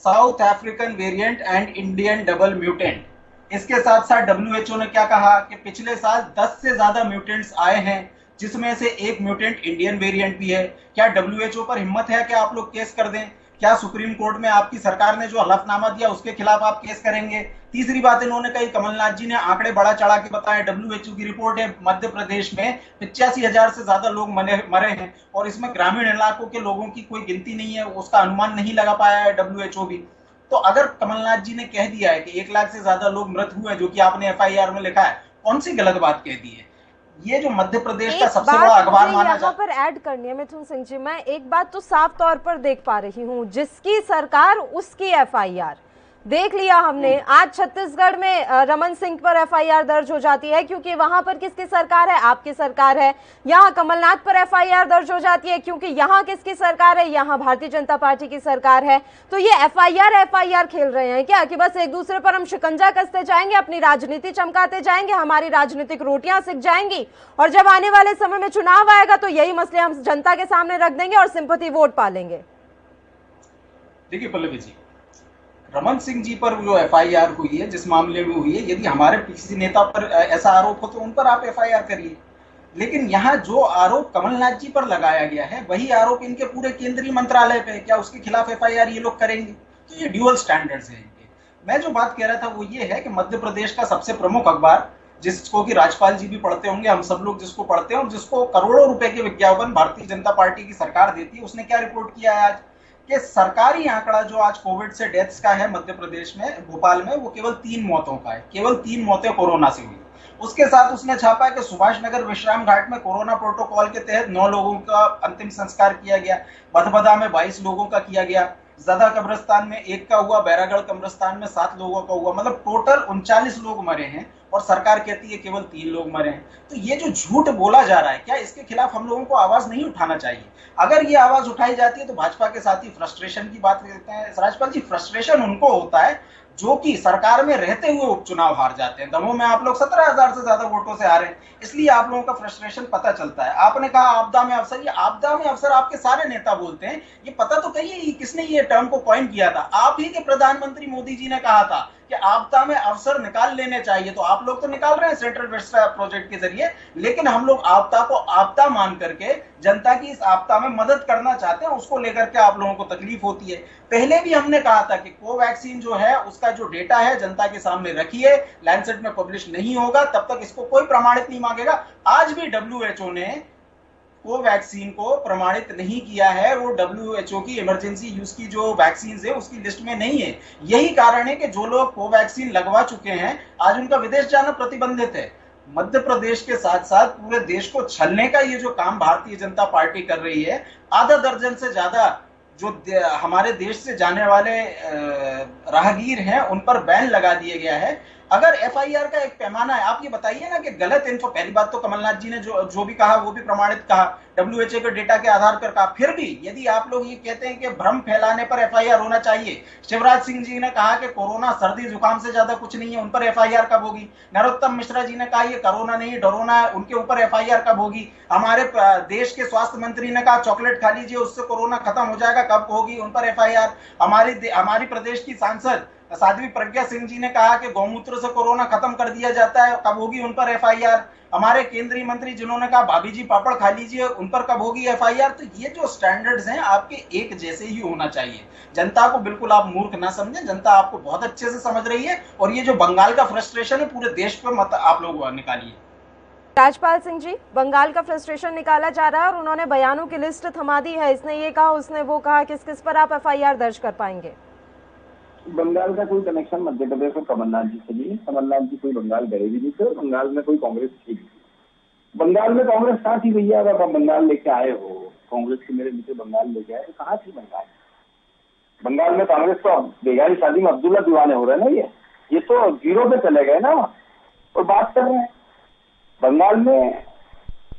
South African variant and Indian double mutant. इसके साथ साथ WHO ने क्या कहा कि पिछले साल 10 से ज्यादा म्यूटेंट्स आए हैं, जिसमें से एक म्यूटेंट इंडियन वेरिएंट भी है। क्या WHO पर हिम्मत है कि आप लोग केस कर दें? क्या सुप्रीम कोर्ट में आपकी सरकार ने जो हलफनामा दिया उसके खिलाफ आप केस करेंगे? तीसरी बात इन्होंने कही, कमलनाथ जी ने आंकड़े बड़ा चढ़ा के बताया। WHO की रिपोर्ट है, मध्य प्रदेश में 85,000 से ज्यादा लोग मरे हैं और इसमें ग्रामीण इलाकों के लोगों की कोई गिनती नहीं है, उसका अनुमान नहीं लगा पाया है WHO भी। तो अगर कमलनाथ जी ने कह दिया है कि 1 लाख से ज्यादा लोग मृत हुए, जो कि आपने FIR में लिखा है, कौन सी गलत बात कह दी है? ये जो मध्य प्रदेश का सबसे बड़ा अखबार माना जाता है। पर ऐड करनी है मिथुन सिंह जी, मैं एक बात तो साफ तौर पर देख पा रही हूँ, जिसकी सरकार उसकी FIR देख लिया हमने। आज छत्तीसगढ़ में रमन सिंह पर FIR दर्ज हो जाती है क्योंकि वहां पर किसकी सरकार है? आपकी सरकार है। यहाँ कमलनाथ पर FIR दर्ज हो जाती है क्योंकि यहाँ किसकी सरकार है? यहाँ भारतीय जनता पार्टी की सरकार है। तो ये FIR खेल रहे हैं क्या कि बस एक दूसरे पर हम शिकंजा कसते जाएंगे, अपनी राजनीति चमकाते जाएंगे, हमारी राजनीतिक रोटियां सिक जाएंगी और जब आने वाले समय में चुनाव आएगा तो यही मसले हम जनता के सामने रख देंगे और सिंपैथी वोट पालेंगे। देखिए पल्लवी जी, रमन सिंह जी पर जो FIR हुई है, जिस मामले में हुई है, यदि हमारे किसी नेता पर ऐसा आरोप हो तो उन पर आप FIR करिए। लेकिन यहाँ जो आरोप कमलनाथ जी पर लगाया गया है वही आरोप इनके पूरे केंद्रीय मंत्रालय पे है। क्या उसके खिलाफ FIR ये लोग करेंगे? तो ये ड्यूअल स्टैंडर्ड्स हैं इनके। मैं जो बात कह रहा था वो ये है कि मध्य प्रदेश का सबसे प्रमुख अखबार, जिसको कि राज्यपाल जी भी पढ़ते होंगे, हम सब लोग जिसको पढ़ते हैं और जिसको करोड़ों रुपए के विज्ञापन भारतीय जनता पार्टी की सरकार देती है, उसने क्या रिपोर्ट किया है आज कि सरकारी आंकड़ा जो आज कोविड से डेथ्स का है मध्य प्रदेश में, भोपाल में, वो केवल 3 मौतों का है। केवल 3 मौतें कोरोना से हुई। उसके साथ उसने छापा है कि सुभाष नगर विश्राम घाट में कोरोना प्रोटोकॉल के तहत 9 लोगों का अंतिम संस्कार किया गया, बदबदा में 22 लोगों का किया गया, जदा कब्रिस्तान में 1 का हुआ, बैरागढ़ कब्रिस्तान में 7 लोगों का हुआ। मतलब टोटल 39 लोग मरे हैं और सरकार कहती है केवल 3 लोग मरे हैं। तो ये जो झूठ बोला जा रहा है, क्या इसके खिलाफ हम लोगों को आवाज नहीं उठाना चाहिए? अगर ये आवाज उठाई जाती है तो भाजपा के साथी फ्रस्ट्रेशन की बात करते हैं। राज्यपाल जी, फ्रस्ट्रेशन उनको होता है जो कि सरकार में रहते हुए उपचुनाव हार जाते हैं। दमोह में आप लोग 17,000 से ज्यादा वोटों से हारे, इसलिए आप लोगों का फ्रस्ट्रेशन पता चलता है। आपने कहा आपदा में अवसर, ये आपदा में अवसर आपके सारे नेता बोलते हैं। ये पता तो कहिए किसने ये टर्म को कॉइन किया था? आप ही के प्रधानमंत्री मोदी जी ने कहा था कि आपदा में अवसर निकाल लेने चाहिए। तो आप लोग तो निकाल रहे हैं सेंट्रल वेस्टर्न प्रोजेक्ट के जरिए, लेकिन हम लोग आपदा को आपदा मान करके जनता की इस आपदा में मदद करना चाहते हैं, उसको लेकर के आप लोगों को तकलीफ होती है। पहले भी हमने कहा था कि कोवैक्सीन जो है उसका जो डेटा है जनता के सामने रखिए, लैंसेट में पब्लिश नहीं होगा तब तक इसको कोई प्रमाणित नहीं मांगेगा। आज भी WHO ने कोवैक्सीन को प्रमाणित नहीं किया है। वो WHO की इमरजेंसी यूज की जो वैक्सीन है उसकी लिस्ट में नहीं है। यही कारण है कि जो लोग कोवैक्सीन लगवा चुके हैं आज उनका विदेश जाना प्रतिबंधित है। मध्य प्रदेश के साथ साथ पूरे देश को छलने का ये जो काम भारतीय जनता पार्टी कर रही है, आधा दर्जन से ज्यादा जो हमारे देश से जाने वाले राहगीर हैं उन पर बैन लगा दिया गया है। अगर FIR का एक पैमाना है, आप ये बताइए ना कि गलत इन्फो, पहली बात तो कमलनाथ जी ने जो भी कहा वो भी प्रमाणित कहा, WHO के डेटा के आधार पर कहा। फिर भी यदि आप लोग ये कहते हैं कि भ्रम फैलाने पर FIR होना चाहिए, शिवराज सिंह जी ने कहा कि कोरोना सर्दी जुकाम से ज्यादा कुछ नहीं है, उन पर FIR कब होगी? नरोत्तम मिश्रा जी ने कहा ये कोरोना नहीं डरोना है, उनके ऊपर FIR कब होगी? हमारे देश के स्वास्थ्य मंत्री ने कहा चॉकलेट खा लीजिए उससे कोरोना खत्म हो जाएगा, कब होगी? उन पर FIR। हमारी प्रदेश की सांसद साध्वी प्रज्ञा सिंह जी ने कहा कि गौमूत्र से कोरोना खत्म कर दिया जाता है, कब होगी? उन पर FIR। हमारे केंद्रीय मंत्री जिन्होंने कहा भाभी जी पापड़ खा लीजिए, उन पर कब होगी FIR? तो ये जो स्टैंडर्ड्स हैं आपके एक जैसे ही होना चाहिए। जनता को बिल्कुल आप मूर्ख ना समझें, जनता आपको बहुत अच्छे से समझ रही है और ये जो बंगाल का फ्रस्ट्रेशन है पूरे देश पे मत आप लोग निकालिए। राजपाल सिंह जी, बंगाल का फ्रस्ट्रेशन निकाला जा रहा है और उन्होंने बयानों की लिस्ट थमा दी है, इसने ये कहा उसने वो कहा, किस किस पर आप FIR दर्ज कर पाएंगे? बंगाल का कोई कनेक्शन मध्य प्रदेश और कमलनाथ जी से नहीं है। कमलनाथ जी कोई बंगाल गए भी नहीं थे, बंगाल में कोई कांग्रेस थी भी। बंगाल में कांग्रेस कहाँ थी भैया? अगर आप बंगाल लेके आए हो, कांग्रेस के मेरे मित्र बंगाल लेके आए, कहाँ थी बंगाल? बंगाल में कांग्रेस तो बेगारी शादी में अब्दुल्ला दीवाने हो रहे हैं ना। ये तो 0 पे चले गए ना और बात कर रहे हैं। बंगाल में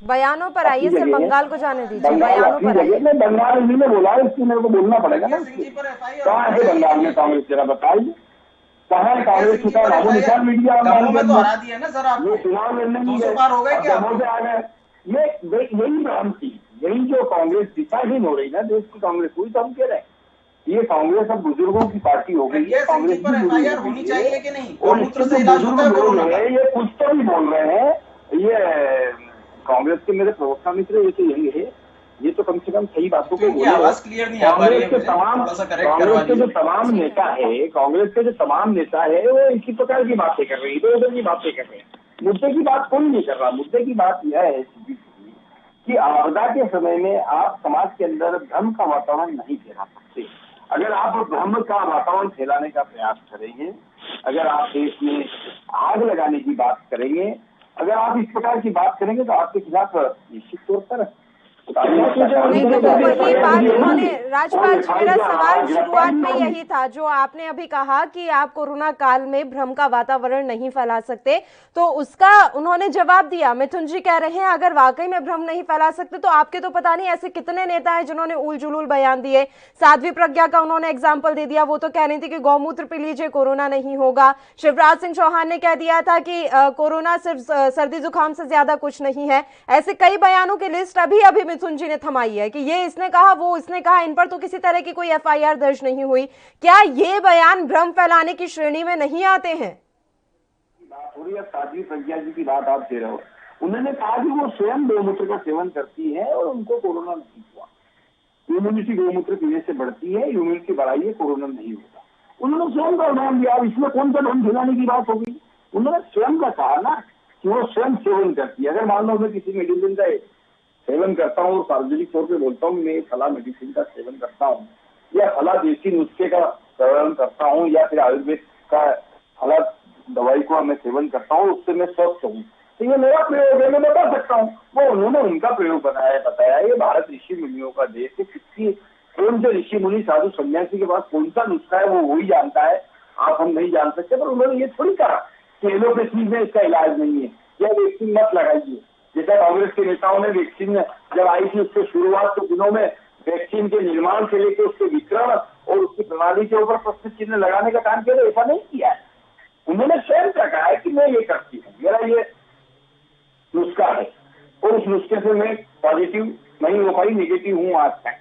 बयानों पर आइए, सिर्फ बंगाल को जाने दीजिए, बयानों पर आइए। मैं बंगाल इन्हीं ने बोला है, इसलिए मेरे को बोलना पड़ेगा ना। कहाँ है बंगाल में कांग्रेस, जरा बताइए। कहा है कांग्रेस के साथ नामो निशान मीडिया दमोह में तो हरा दिया ना सर आपको, ये चुनाव लड़ने में 200 पार हो गए क्या? दमोह से आ गए। ये यही भ्रांति, यही जो कांग्रेस दिशाहीन हो रही ना देश की कांग्रेस, वही तो हम कह रहे हैं। ये कांग्रेस अब बुजुर्गों की पार्टी हो गई है। कांग्रेस पर एफआईआर होनी चाहिए कि नहीं? और इसके जो बुजुर्ग बोल रहे हैं, ये कुछ तो भी बोल रहे हैं। ये कांग्रेस के मेरे प्रवक्ता मित्र ये तो यही है, ये तो कम से कम सही बातों को बोले। आवाज क्लियर नहीं आ पा रही है। कांग्रेस के जो तमाम नेता है, कांग्रेस के जो तमाम नेता है, वो इसी प्रकार की बातें कर रहे हैं, इधर उधर की बातें कर रहे हैं। मुद्दे की बात कोई नहीं कर रहा। मुद्दे की बात यह है कि आपदा के समय में आप समाज के अंदर भ्रम का वातावरण नहीं फैला सकते। अगर आप भ्रम का वातावरण फैलाने का प्रयास करेंगे, अगर आप देश में आग लगाने की बात करेंगे, अगर आप इस प्रकार की बात करेंगे तो आपके खिलाफ निश्चित तौर पर वही बात उन्होंने, राजपाल जी मेरा सवाल शुरुआत में यही था जो आपने अभी कहा कि आप कोरोना काल में भ्रम का वातावरण नहीं फैला सकते, तो उसका उन्होंने जवाब दिया। मिथुन जी कह रहे हैं अगर वाकई में भ्रम नहीं फैला सकते तो आपके तो पता नहीं ऐसे कितने नेता हैं जिन्होंने उल जुलूल बयान दिए। साध्वी प्रज्ञा का उन्होंने एग्जाम्पल दे दिया, वो तो कह रही थी कि गौमूत्र पी लीजिए कोरोना नहीं होगा। शिवराज सिंह चौहान ने कह दिया था कि कोरोना सिर्फ सर्दी जुकाम से ज्यादा कुछ नहीं है। ऐसे कई बयानों की लिस्ट अभी मिथुन जी ने थमाई है कि ये इसने कहा, वो इसने कहा, इन पर तो किसी तरह की कोई एफआईआर दर्ज नहीं हुई। क्या ये बयान भ्रम फैलाने की श्रेणी में नहीं आते हैं? थोड़ी साध्वी प्रज्ञा जी की बात आप दे रहे हो। उन्होंने कहा कि वो स्वयं गौमूत्र का सेवन करती है और उनको कोरोना नहीं हुआ। इम्यूनिटी गौमूत्र पीने से बढ़ती है, इम्यूनिटी बढ़ाई है, कोरोना नहीं होगा। उन्होंने स्वयं का उदाहरण दिया। इसमें कौन सा भ्रम फैलाने की बात होगी? उन्होंने स्वयं का कहा ना कि वो स्वयं सेवन करती है। अगर मान लो मैं किसी मेडिसिन का सेवन करता हूँ, सार्वजनिक तौर पे बोलता हूँ मैं फला मेडिसिन का सेवन करता हूँ या फला देसी नुस्खे का सेवन करता हूँ या फिर आयुर्वेद का फला दवाई को मैं सेवन करता हूँ, उससे मैं स्वस्थ हूँ, तो ये मेरा प्रयोग है, मैं बता सकता हूँ। वो उन्होंने उनका प्रयोग बताया। ये भारत ऋषि मुनियों का देश है। किसकी कौन से ऋषि मुनि साधु सन्यासी के पास कौन सा नुस्खा है वो वही जानता है, आप हम नहीं जान सकते। पर उन्होंने ये थोड़ी कहा कि एलोपैथी में इसका इलाज नहीं है या वैक्सीन मत लगाइए। जैसा कांग्रेस के नेताओं ने वैक्सीन जब आई थी उसके शुरुआत के दिनों में वैक्सीन के निर्माण से लेकर उसके वितरण और उसकी प्रणाली के ऊपर प्रश्न चिन्ह लगाने का काम किया, ऐसा नहीं किया है। उन्होंने स्वयं कहा है कि मैं ये करती हूँ, मेरा ये नुस्खा है और उस नुस्खे से मैं पॉजिटिव नहीं हो पाई, नेगेटिव हूँ आज तक,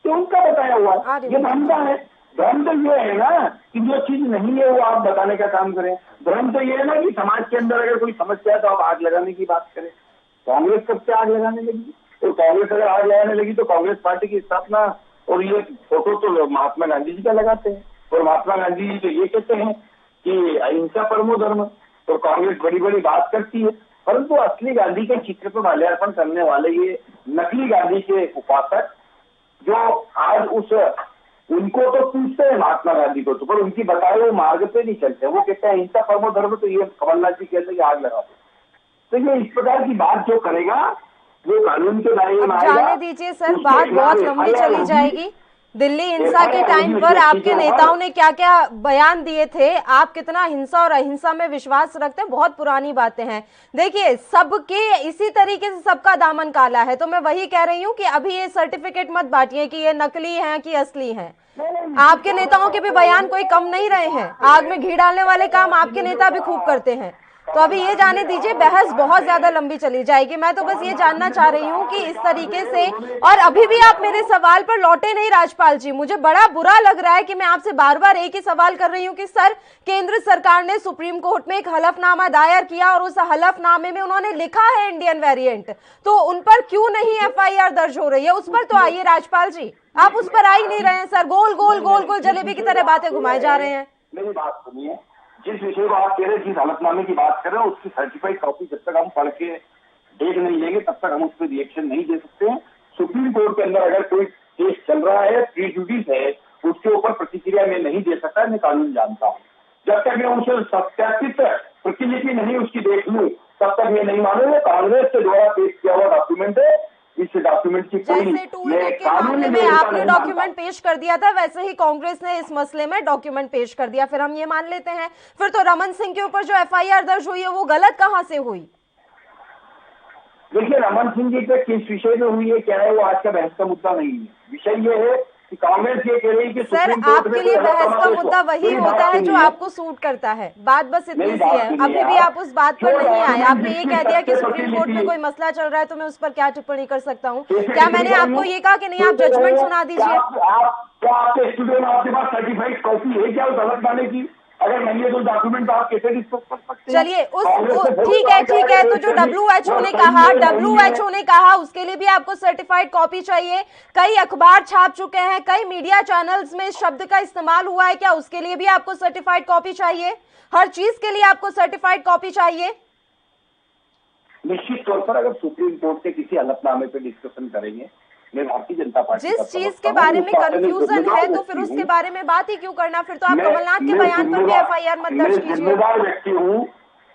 तो उनका बताया हुआ। ये भ्रम का है। भ्रम तो ये है ना कि जो चीज नहीं है वो आप बताने का काम करें। भ्रम तो ये है ना कि समाज के अंदर अगर कोई समस्या है तो आप आग लगाने की बात करें। कांग्रेस कब से आग लगाने लगी? तो कांग्रेस अगर आग लगाने लगी तो कांग्रेस पार्टी की स्थापना और ये फोटो तो महात्मा गांधी जी का लगाते हैं और महात्मा गांधी जी तो ये कहते हैं कि अहिंसा परमो धर्म। तो कांग्रेस बड़ी बड़ी बात करती है, परंतु असली गांधी के चित्र पर माल्यार्पण करने वाले ये नकली गांधी के उपासक जो आज उनको तो पूछते हैं महात्मा गांधी को, तो पर उनकी बताए हुए मार्ग पे नहीं चलते। वो कहते हैं अहिंसा परमो धर्म, तो ये कमलनाथ जी कहते हैं कि आग लगा दो। तो ये इस प्रकार की बात जो करेगा वो कानून के दायरे में आएगा। जाने दीजिए सर, बात बहुत लंबी चली जाएगी। दिल्ली हिंसा के टाइम पर आपके नेताओं ने क्या क्या बयान दिए थे, आप कितना हिंसा और अहिंसा में विश्वास रखते हैं, बहुत पुरानी बातें हैं। देखिए सबके इसी तरीके से सबका दामन काला है, तो मैं वही कह रही हूँ कि अभी ये सर्टिफिकेट मत बांटिए कि ये नकली हैं कि असली हैं। आपके नेताओं के भी बयान कोई कम नहीं रहे हैं। आग में घी डालने वाले काम आपके नेता भी खूब करते हैं। तो अभी ये जाने दीजिए, बहस बहुत ज्यादा लंबी चली जाएगी। मैं तो बस ये जानना चाह रही हूँ कि इस तरीके से, और अभी भी आप मेरे सवाल पर लौटे नहीं राजपाल जी। मुझे बड़ा बुरा लग रहा है कि मैं आपसे बार बार एक ही सवाल कर रही हूँ कि सर, केंद्र सरकार ने सुप्रीम कोर्ट में एक हलफनामा दायर किया और उस हलफनामे में उन्होंने लिखा है इंडियन वेरिएंट, तो उन पर क्यों नहीं एफआईआर दर्ज हो रही है? उस पर तो आइए राजपाल जी, आप उस पर आ ही नहीं रहे हैं सर। गोल गोल गोल गोल जलेबी की तरह बातें घुमाए जा रहे हैं। मेरी बात सुनिए, जिस विषय को आप कह रहे हैं, जिस हलफनामे की बात कर रहे हैं, उसकी सर्टिफाइड कॉपी जब तक हम पढ़ के देख नहीं लेंगे तब तक हम उस पर रिएक्शन नहीं दे सकते हैं। सुप्रीम कोर्ट के अंदर अगर कोई केस चल रहा है, प्रीजुडिस है, उसके ऊपर प्रतिक्रिया मैं नहीं दे सकता, मैं कानून जानता हूँ। जब तक मैं उसे सत्यापित प्रतिलिपि नहीं उसकी देख लूँ तब तक मैं नहीं मानूंगा। कांग्रेस के द्वारा पेश किया हुआ डॉक्यूमेंट है, इस डॉक्यूमेंट की जैसे टूलकिट के मामले में आपने डॉक्यूमेंट पेश कर दिया था, वैसे ही कांग्रेस ने इस मसले में डॉक्यूमेंट पेश कर दिया, फिर हम ये मान लेते हैं। फिर तो रमन सिंह के ऊपर जो एफआईआर दर्ज हुई है वो गलत कहां से हुई? देखिए, रमन सिंह जी पे किस विषय में हुई है क्या है वो आज का बहस का मुद्दा नहीं है। विषय ये है कि कांग्रेस ये कह रही है कि सर आपके लिए बहस का मुद्दा वही होता है जो आपको सूट करता है, बात बस इतनी सी है। अभी भी आप उस बात पर नहीं आए, आपने ये कह दिया कि सुप्रीम कोर्ट में कोई मसला चल रहा है तो मैं उस पर क्या टिप्पणी कर सकता हूँ। क्या मैंने आपको ये कहा कि नहीं आप जजमेंट सुना दीजिए? क्या आपके स्टूडियो में आपके पास सर्टिफाइड कॉपी है क्या उस हलफनामे की? अगर नहीं है तो डॉक्यूमेंट आप कैसे डिस्कस कर सकते हैं? चलिए ठीक है तो जो WHO ने कहा उसके लिए भी आपको सर्टिफाइड कॉपी चाहिए। कई अखबार छाप चुके हैं, कई मीडिया चैनल्स में इस शब्द का इस्तेमाल हुआ है, क्या उसके लिए भी आपको सर्टिफाइड कॉपी चाहिए? हर चीज के लिए आपको सर्टिफाइड कॉपी चाहिए? निश्चित तौर पर अगर सुप्रीम कोर्ट के किसी हलफनामे पे डिस्कशन करेंगे, मैं भारतीय जनता पार्टी जिस चीज के बारे में कंफ्यूजन है तो फिर उसके बारे में बात ही क्यों करना? फिर तो आप कमलनाथ के बयान पर भी FIR मत दर्ज कीजिए। जिम्मेदार व्यक्ति हूँ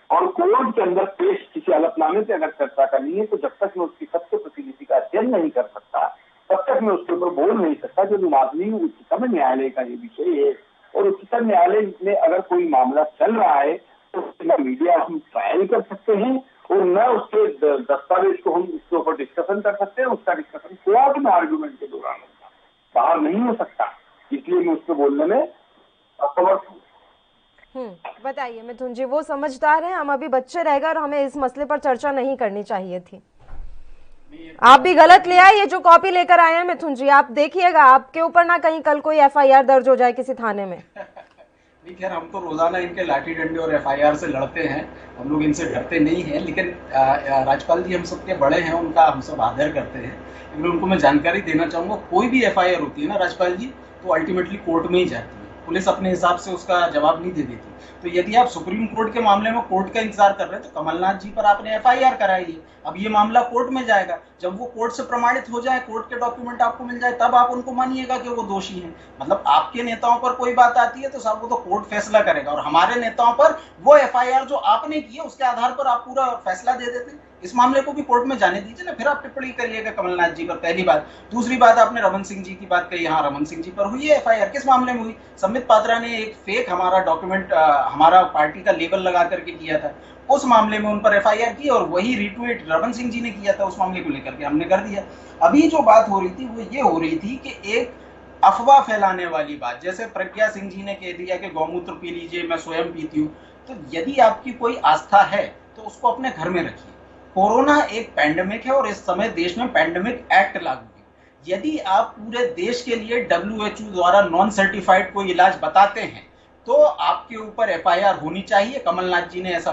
और कोर्ट के अंदर पेश किसी हलफनामे पे अगर चर्चा करनी है तो जब तक मैं उसकी सत्य प्रतिलिपि का अध्ययन नहीं कर सकता तब तक मैं उसके ऊपर बोल नहीं सकता। जो माननीय उच्चतम न्यायालय का ये विषय है और उच्चतम न्यायालय में अगर कोई मामला चल रहा है तो मीडिया हम ट्रायल कर सकते हैं और न उसके दस्तावेज को हम उसके ऊपर डिस्कशन कर सकते हैं। उसका डिस्कशन कोर्ट में आर्गुमेंट के दौरान होगा, बाहर नहीं हो सकता। इसलिए मैं उसको बोलने में असमर्थ हूँ। बताइए मिथुन जी, वो समझदार हैं, हम अभी बच्चे रह गए और हमें इस मसले पर चर्चा नहीं करनी चाहिए थी। आप भी गलत ले आए, ये जो कॉपी लेकर आए हैं मिथुन जी, आप देखिएगा आपके ऊपर ना कहीं कल कोई FIR दर्ज हो जाए किसी थाने में। खैर हम तो रोजाना इनके लाठी डंडे और FIR से लड़ते हैं, हम लोग इनसे डरते नहीं हैं। लेकिन राज्यपाल जी हम सबके बड़े हैं, उनका हम सब आदर करते हैं। लेकिन उनको मैं जानकारी देना चाहूँगा, कोई भी FIR होती है ना राज्यपाल जी, तो अल्टीमेटली कोर्ट में ही जाती है। पुलिस अपने हिसाब से उसका जवाब नहीं दे देती। तो यदि आप सुप्रीम कोर्ट के मामले में कोर्ट का इंतजार कर रहे हैं तो कमलनाथ जी पर आपने FIR कराई है। अब ये मामला कोर्ट में जाएगा, जब वो कोर्ट से प्रमाणित हो जाए, कोर्ट के डॉक्यूमेंट आपको मिल जाए, तब आप उनको मानिएगा कि वो दोषी हैं। मतलब आपके नेताओं पर कोई बात आती है तो साहब वो तो कोर्ट फैसला करेगा, और हमारे नेताओं पर वो FIR जो आपने की है उसके आधार पर आप पूरा फैसला दे देते हैं। इस मामले को भी कोर्ट में जाने दीजिए ना, फिर आप टिप्पणी करिएगा कमलनाथ जी पर। पहली बात। दूसरी बात, आपने रमन सिंह जी की बात कही। हाँ, रमन सिंह जी पर हुई है FIR। किस मामले में हुई? संबित पात्रा ने एक फेक हमारा डॉक्यूमेंट हमारा पार्टी का लेबल लगा करके किया था, उस मामले में उन पर FIR की, और वही रिट्वीट रमन सिंह जी ने किया था। उस मामले को लेकर के हमने कर दिया। अभी जो बात हो रही थी वो ये हो रही थी कि एक अफवाह फैलाने वाली बात, जैसे प्रज्ञा सिंह जी ने कह दिया कि गौमूत्र पी लीजिए, मैं स्वयं पीती हूँ। तो यदि आपकी कोई आस्था है तो उसको अपने घर में रखिए। कोरोना एक पैंडेमिक है और इस समय देश में पैंडेमिक एक्ट लागू है। यदि आप पूरे देश के लिए WHO द्वारा नॉन सर्टिफाइड कोई इलाज बताते हैं तो आपके ऊपर FIR होनी चाहिए। कमलनाथ जी ने ऐसा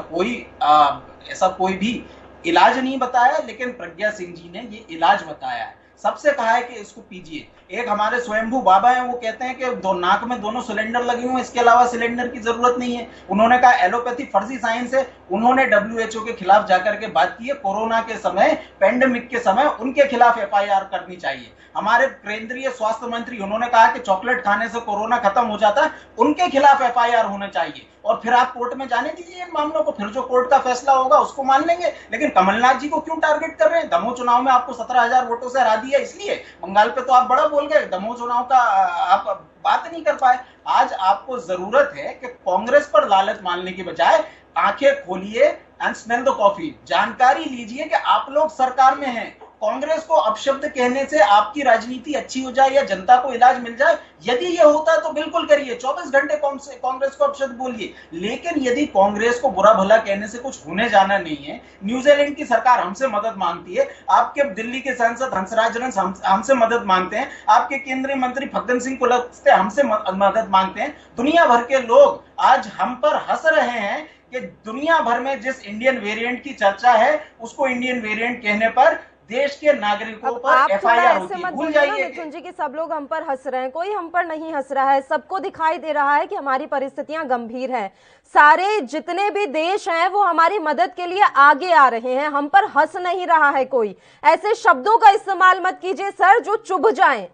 कोई भी इलाज नहीं बताया, लेकिन प्रज्ञा सिंह जी ने ये इलाज बताया है। सबसे कहा है कि इसको पीजिए। एक हमारे स्वयंभू बाबा हैं, वो कहते हैं कि नाक में दोनों सिलेंडर लगे हुए, इसके अलावा सिलेंडर की जरूरत नहीं है। उन्होंने कहा एलोपैथी फर्जी साइंस है। उन्होंने WHO के खिलाफ जाकर के बात की है। कोरोना के समय, पैंडेमिक के समय उनके खिलाफ FIR करनी चाहिए। हमारे केंद्रीय स्वास्थ्य मंत्री, उन्होंने कहा कि चॉकलेट खाने से कोरोना खत्म हो जाता है, उनके खिलाफ FIR होना चाहिए। और फिर आप कोर्ट में जाने दीजिए इन मामलों को, फिर जो कोर्ट का फैसला होगा उसको मान लेंगे। लेकिन कमलनाथ जी को क्यों टारगेट कर रहे हैं? दमोह चुनाव में आपको 17,000 वोटों से हरा दिया, इसलिए बंगाल पे तो आप बड़ा बोल गए, दमोह चुनाव का आप बात नहीं कर पाए। आज आपको जरूरत है कि कांग्रेस पर लालच मानने की बजाय आंखें खोलिए एंड स्मेल द कॉफी। जानकारी लीजिए कि आप लोग सरकार में हैं। कांग्रेस को अपशब्द कहने से आपकी राजनीति अच्छी हो जाए या जनता को इलाज मिल जाए, यदि ये होता है तो बिल्कुल करिए, 24 घंटे कांग्रेस को अपशब्द बोलिए। लेकिन यदि कांग्रेस को बुरा भला कहने से कुछ होने जाना नहीं है, न्यूजीलैंड की सरकार हमसे मदद मांगती है, आपके दिल्ली के सांसद हंसराज हमसे मदद मांगते हैं, आपके केंद्रीय मंत्री फग्गन सिंह कुलस्ते हमसे मदद मांगते हैं, दुनिया भर के लोग आज हम पर हंस रहे हैं कि दुनिया भर में जिस इंडियन वेरिएंट की चर्चा है उसको इंडियन वेरिएंट कहने पर देश के नागरिकों पर FIR होती है। भूल जाइए मिथुन जी कि सब लोग हम पर हंस रहे हैं, कोई हम पर नहीं हंस रहा है। सबको दिखाई दे रहा है कि हमारी परिस्थितियां गंभीर हैं। सारे जितने भी देश हैं वो हमारी मदद के लिए आगे आ रहे हैं, हम पर हंस नहीं रहा है कोई। ऐसे शब्दों का इस्तेमाल मत कीजिए सर जो चुभ जाएं।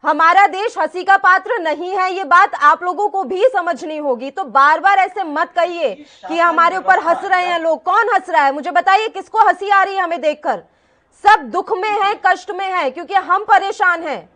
हमारा देश हंसी का पात्र नहीं है, ये बात आप लोगों को भी समझनी होगी। तो बार बार ऐसे मत कहिए कि हमारे ऊपर हंस रहे हैं लोग। कौन हंस रहा है? मुझे बताइए, किसको हंसी आ रही है हमें देखकर? सब दुख में है, कष्ट में है, क्योंकि हम परेशान हैं।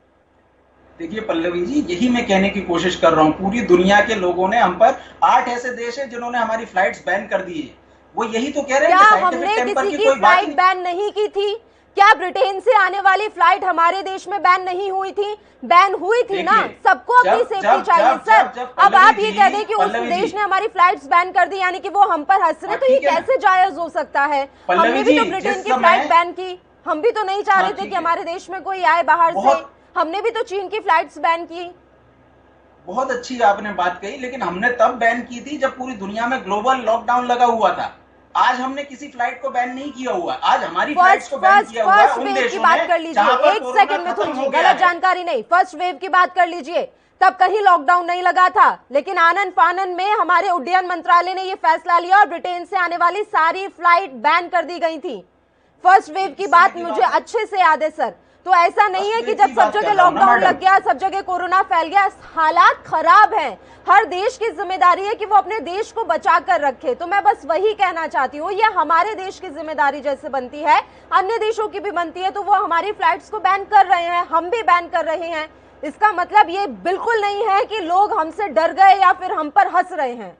देखिए पल्लवी जी, यही मैं कहने की कोशिश कर रहा हूं। पूरी दुनिया के लोगों ने हम पर, 8 ऐसे देश हैं जिन्होंने हमारी फ्लाइट्स बैन कर दी है, वो यही तो कह रहे हैं क्या हमने किसी की फ्लाइट बैन नहीं की थी? क्या ब्रिटेन से आने वाली फ्लाइट हमारे देश में बैन नहीं हुई थी? बैन हुई थी ना। सबको अपनी सेफ्टी चाहिए सर। अब आप ये कह दें कि उस देश ने हमारी फ्लाइट्स बैन कर दी, यानी कि वो हम पर हंस रहे, तो ये कैसे जायज हो सकता है? हमने भी तो ब्रिटेन की फ्लाइट बैन की, हम भी तो नहीं चाह रहे थे कि हमारे देश में कोई आए बाहर से। हमने भी तो चीन की फ्लाइट्स बैन की। बहुत अच्छी आपने बात कही, लेकिन हमने तब बैन की थी जब पूरी दुनिया में ग्लोबल लॉकडाउन लगा हुआ था। आज हमने किसी फ्लाइट को बैन नहीं किया हुआ। आज हमारी फ्लाइट्स को बैन किया हुआ है उन देशों बात कर लीजिए, एक सेकंड में थोड़ी गलत जानकारी नहीं, फर्स्ट वेव की बात कर लीजिए, तब कहीं लॉकडाउन नहीं लगा था, लेकिन आनन फानन में हमारे उड्डयन मंत्रालय ने यह फैसला लिया और ब्रिटेन से आने वाली सारी फ्लाइट बैन कर दी गई थी। फर्स्ट वेव की बात मुझे अच्छे से याद है सर। तो ऐसा नहीं है कि जब सब जगह लॉकडाउन लग गया, सब जगह कोरोना फैल गया। हालात खराब हैं, हर देश की जिम्मेदारी है कि वो अपने देश को बचा कर रखे। तो मैं बस वही कहना चाहती हूँ, ये हमारे देश की जिम्मेदारी जैसे बनती है अन्य देशों की भी बनती है। तो वो हमारी फ्लाइट्स को बैन कर रहे हैं, हम भी बैन कर रहे हैं। इसका मतलब ये बिल्कुल नहीं है कि लोग हमसे डर गए या फिर हम पर हंस रहे हैं।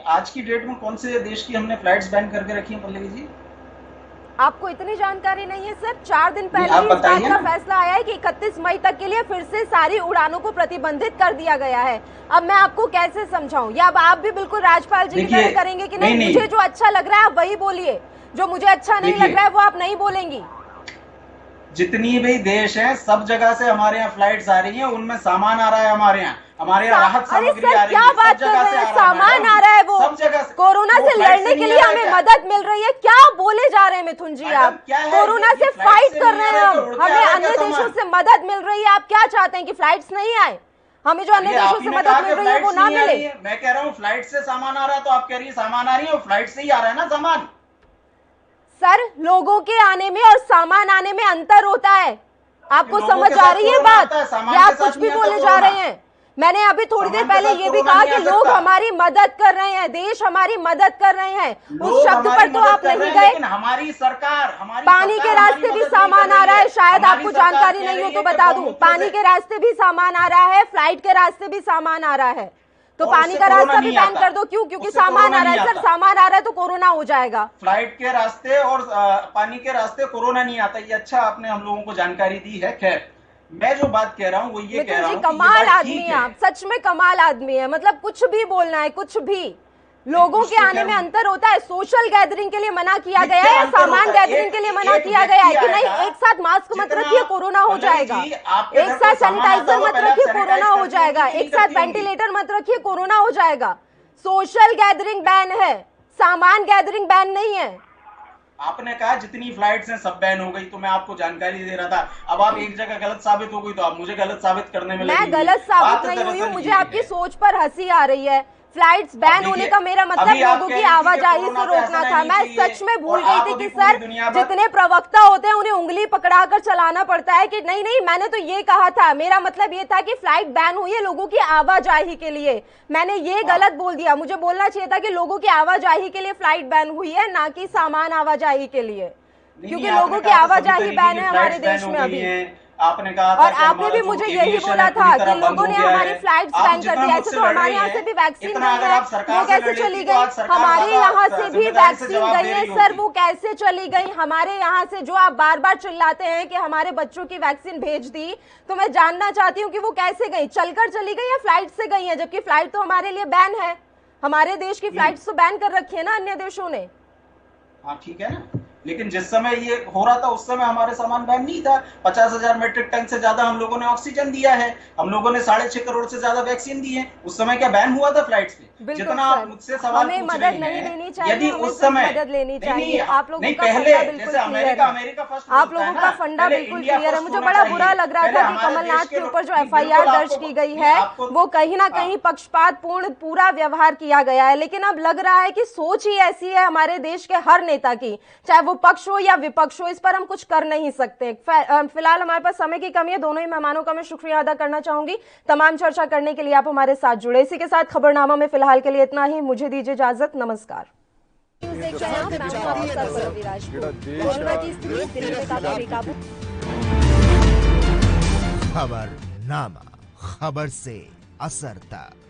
आज की डेट में कौन से देश की हमने फ्लाइट्स बैन करके रखी है पल्लवी जी? आपको इतनी जानकारी नहीं है सर? 4 दिन पहले इस बात का फैसला आया है कि 31 मई तक के लिए फिर से सारी उड़ानों को प्रतिबंधित कर दिया गया है। अब मैं आपको कैसे समझाऊं? या अब आप भी बिल्कुल राजपाल जी की तरह करेंगे कि नहीं, मुझे जो अच्छा लग रहा है आप वही बोलिए, जो मुझे अच्छा नहीं लग रहा है वो आप नहीं बोलेंगी? जितनी भी देश हैं सब जगह से हमारे यहाँ फ्लाइट्स आ रही हैं, उनमें सामान आ रहा है हमारे यहाँ राहत सामग्री आ रही है। क्या बात कर रहे हैं? सामान आ रहा है, वो सब जगह से कोरोना से लड़ने के लिए हमें मदद मिल रही है। क्या बोले जा रहे हैं मिथुन जी? आप कोरोना से फाइट कर रहे हैं, हमें अन्य देशों से मदद मिल रही है। आप क्या चाहते हैं कि फ्लाइट्स नहीं आए? हमें जो अन्य देशों से मदद मिल रही है वो ना मिले? मैं कह रहा हूँ फ्लाइट से सामान आ रहा है, तो आप कह रही है सामान आ रही है, और फ्लाइट से ही आ रहा है ना सामान। सर, लोगों के आने में और सामान आने में अंतर होता है। आपको समझ आ रही है बात, या आप कुछ भी बोले जा रहे हैं? मैंने अभी थोड़ी देर पहले ये भी कहा कि लोग हमारी मदद कर रहे हैं, देश हमारी मदद कर रहे हैं। उस शब्द पर तो आप नहीं गए। हमारी सरकार, पानी के रास्ते भी सामान आ रहा है, शायद आपको जानकारी नहीं हो तो बता दूं, पानी के रास्ते भी सामान आ रहा है, फ्लाइट के रास्ते भी सामान आ रहा है। तो पानी का रास्ता भी बैन कर दो। क्यों? क्योंकि सामान आ रहा है सर, सामान आ रहा है तो कोरोना हो जाएगा। फ्लाइट के रास्ते और पानी के रास्ते कोरोना नहीं आता, ये अच्छा आपने हम लोगों को जानकारी दी है। खैर, मैं जो बात कह रहा हूँ वो ये कह रहा हूँ, कमाल आदमी है आप, सच में कमाल आदमी है। मतलब कुछ भी बोलना है, कुछ भी। लोगों के आने में अंतर होता है। सोशल गैदरिंग के लिए मना किया गया है या सामान गैदरिंग के लिए मना किया गया है कि नहीं एक साथ मास्क मत रखिए कोरोना हो जाएगा, एक साथ सैनिटाइजर मत रखिए कोरोना हो जाएगा, एक साथ वेंटिलेटर मत रखिए कोरोना हो जाएगा? सोशल गैदरिंग बैन है, सामान गैदरिंग बैन नहीं है। आपने कहा जितनी फ्लाइट्स हैं सब बैन हो गई, तो मैं आपको जानकारी दे रहा था। अब आप एक जगह गलत साबित हो गई तो आप मुझे गलत साबित करने में लगेंगी। मैं गलत साबित नहीं हुई हूँ, मुझे आपकी सोच पर हंसी आ रही है। फ्लाइट्स बैन होने का मेरा मतलब लोगों की आवाजाही से रोकना था। मैं सच में भूल गई थी कि सर जितने प्रवक्ता होते हैं उन्हें उंगली पकड़ाकर चलाना पड़ता है कि नहीं नहीं, मैंने तो ये कहा था, मेरा मतलब ये था कि फ्लाइट बैन हुई है लोगों की आवाजाही के लिए। मैंने ये गलत बोल दिया, मुझे बोलना चाहिए था कि लोगों की आवाजाही के लिए फ्लाइट बैन हुई है, ना कि सामान आवाजाही के लिए, क्योंकि लोगों की आवाजाही बैन है हमारे देश में अभी। आपने कहा और आपने भी मुझे यही बोला था कि लोगों ने हमारी फ्लाइट्स बैन कर दी। ऐसे तो हमारे यहाँ से भी वैक्सीन गई है, वो कैसे चली गई? हमारे यहाँ से भी वैक्सीन गई है सर, वो कैसे चली गई? हमारे यहाँ से जो आप बार बार चिल्लाते हैं कि हमारे बच्चों की वैक्सीन भेज दी, तो मैं जानना चाहती हूँ कि वो कैसे गई? चलकर चली गई या फ्लाइट से गई है? जबकि फ्लाइट तो हमारे लिए बैन है, हमारे देश की फ्लाइट्स तो बैन कर रखी है ना अन्य देशों ने। हाँ ठीक है ना, लेकिन जिस समय ये हो रहा था उस समय हमारे सामान बैन नहीं था। 50,000 मीट्रिक टन से ज्यादा हम लोगों ने ऑक्सीजन दिया है, हम लोगों ने 6.5 करोड़ से ज्यादा वैक्सीन दी है। उस समय क्या बैन हुआ था फ्लाइट्स पे? जितना आप मुझसे सवाल हमें पूछ मदद रहे नहीं हैं, लेनी चाहिए, यदि उस समय मदद लेनी चाहिए। आप लोगों का पहले फंडा बिल्कुल जैसे अमेरिका फर्स्ट, आप लोगों का फंडा बिल्कुल क्लियर है। मुझे बड़ा बुरा लग रहा था कि कमलनाथ के ऊपर जो FIR दर्ज की गई है वो कहीं ना कहीं पक्षपात पूर्ण पूरा व्यवहार किया गया है, लेकिन अब लग रहा है कि सोच ही ऐसी है हमारे देश के हर नेता की, चाहे वो पक्ष हो या विपक्ष हो, इस पर हम कुछ कर नहीं सकते। फिलहाल हमारे पास समय की कमी है। दोनों ही मेहमानों का मैं शुक्रिया अदा करना चाहूंगी तमाम चर्चा करने के लिए आप हमारे साथ जुड़े। इसी के साथ खबरनामा में फिलहाल के लिए इतना ही, मुझे दीजिए इजाजत, नमस्कार। खबरनामा, खबर से असर तक।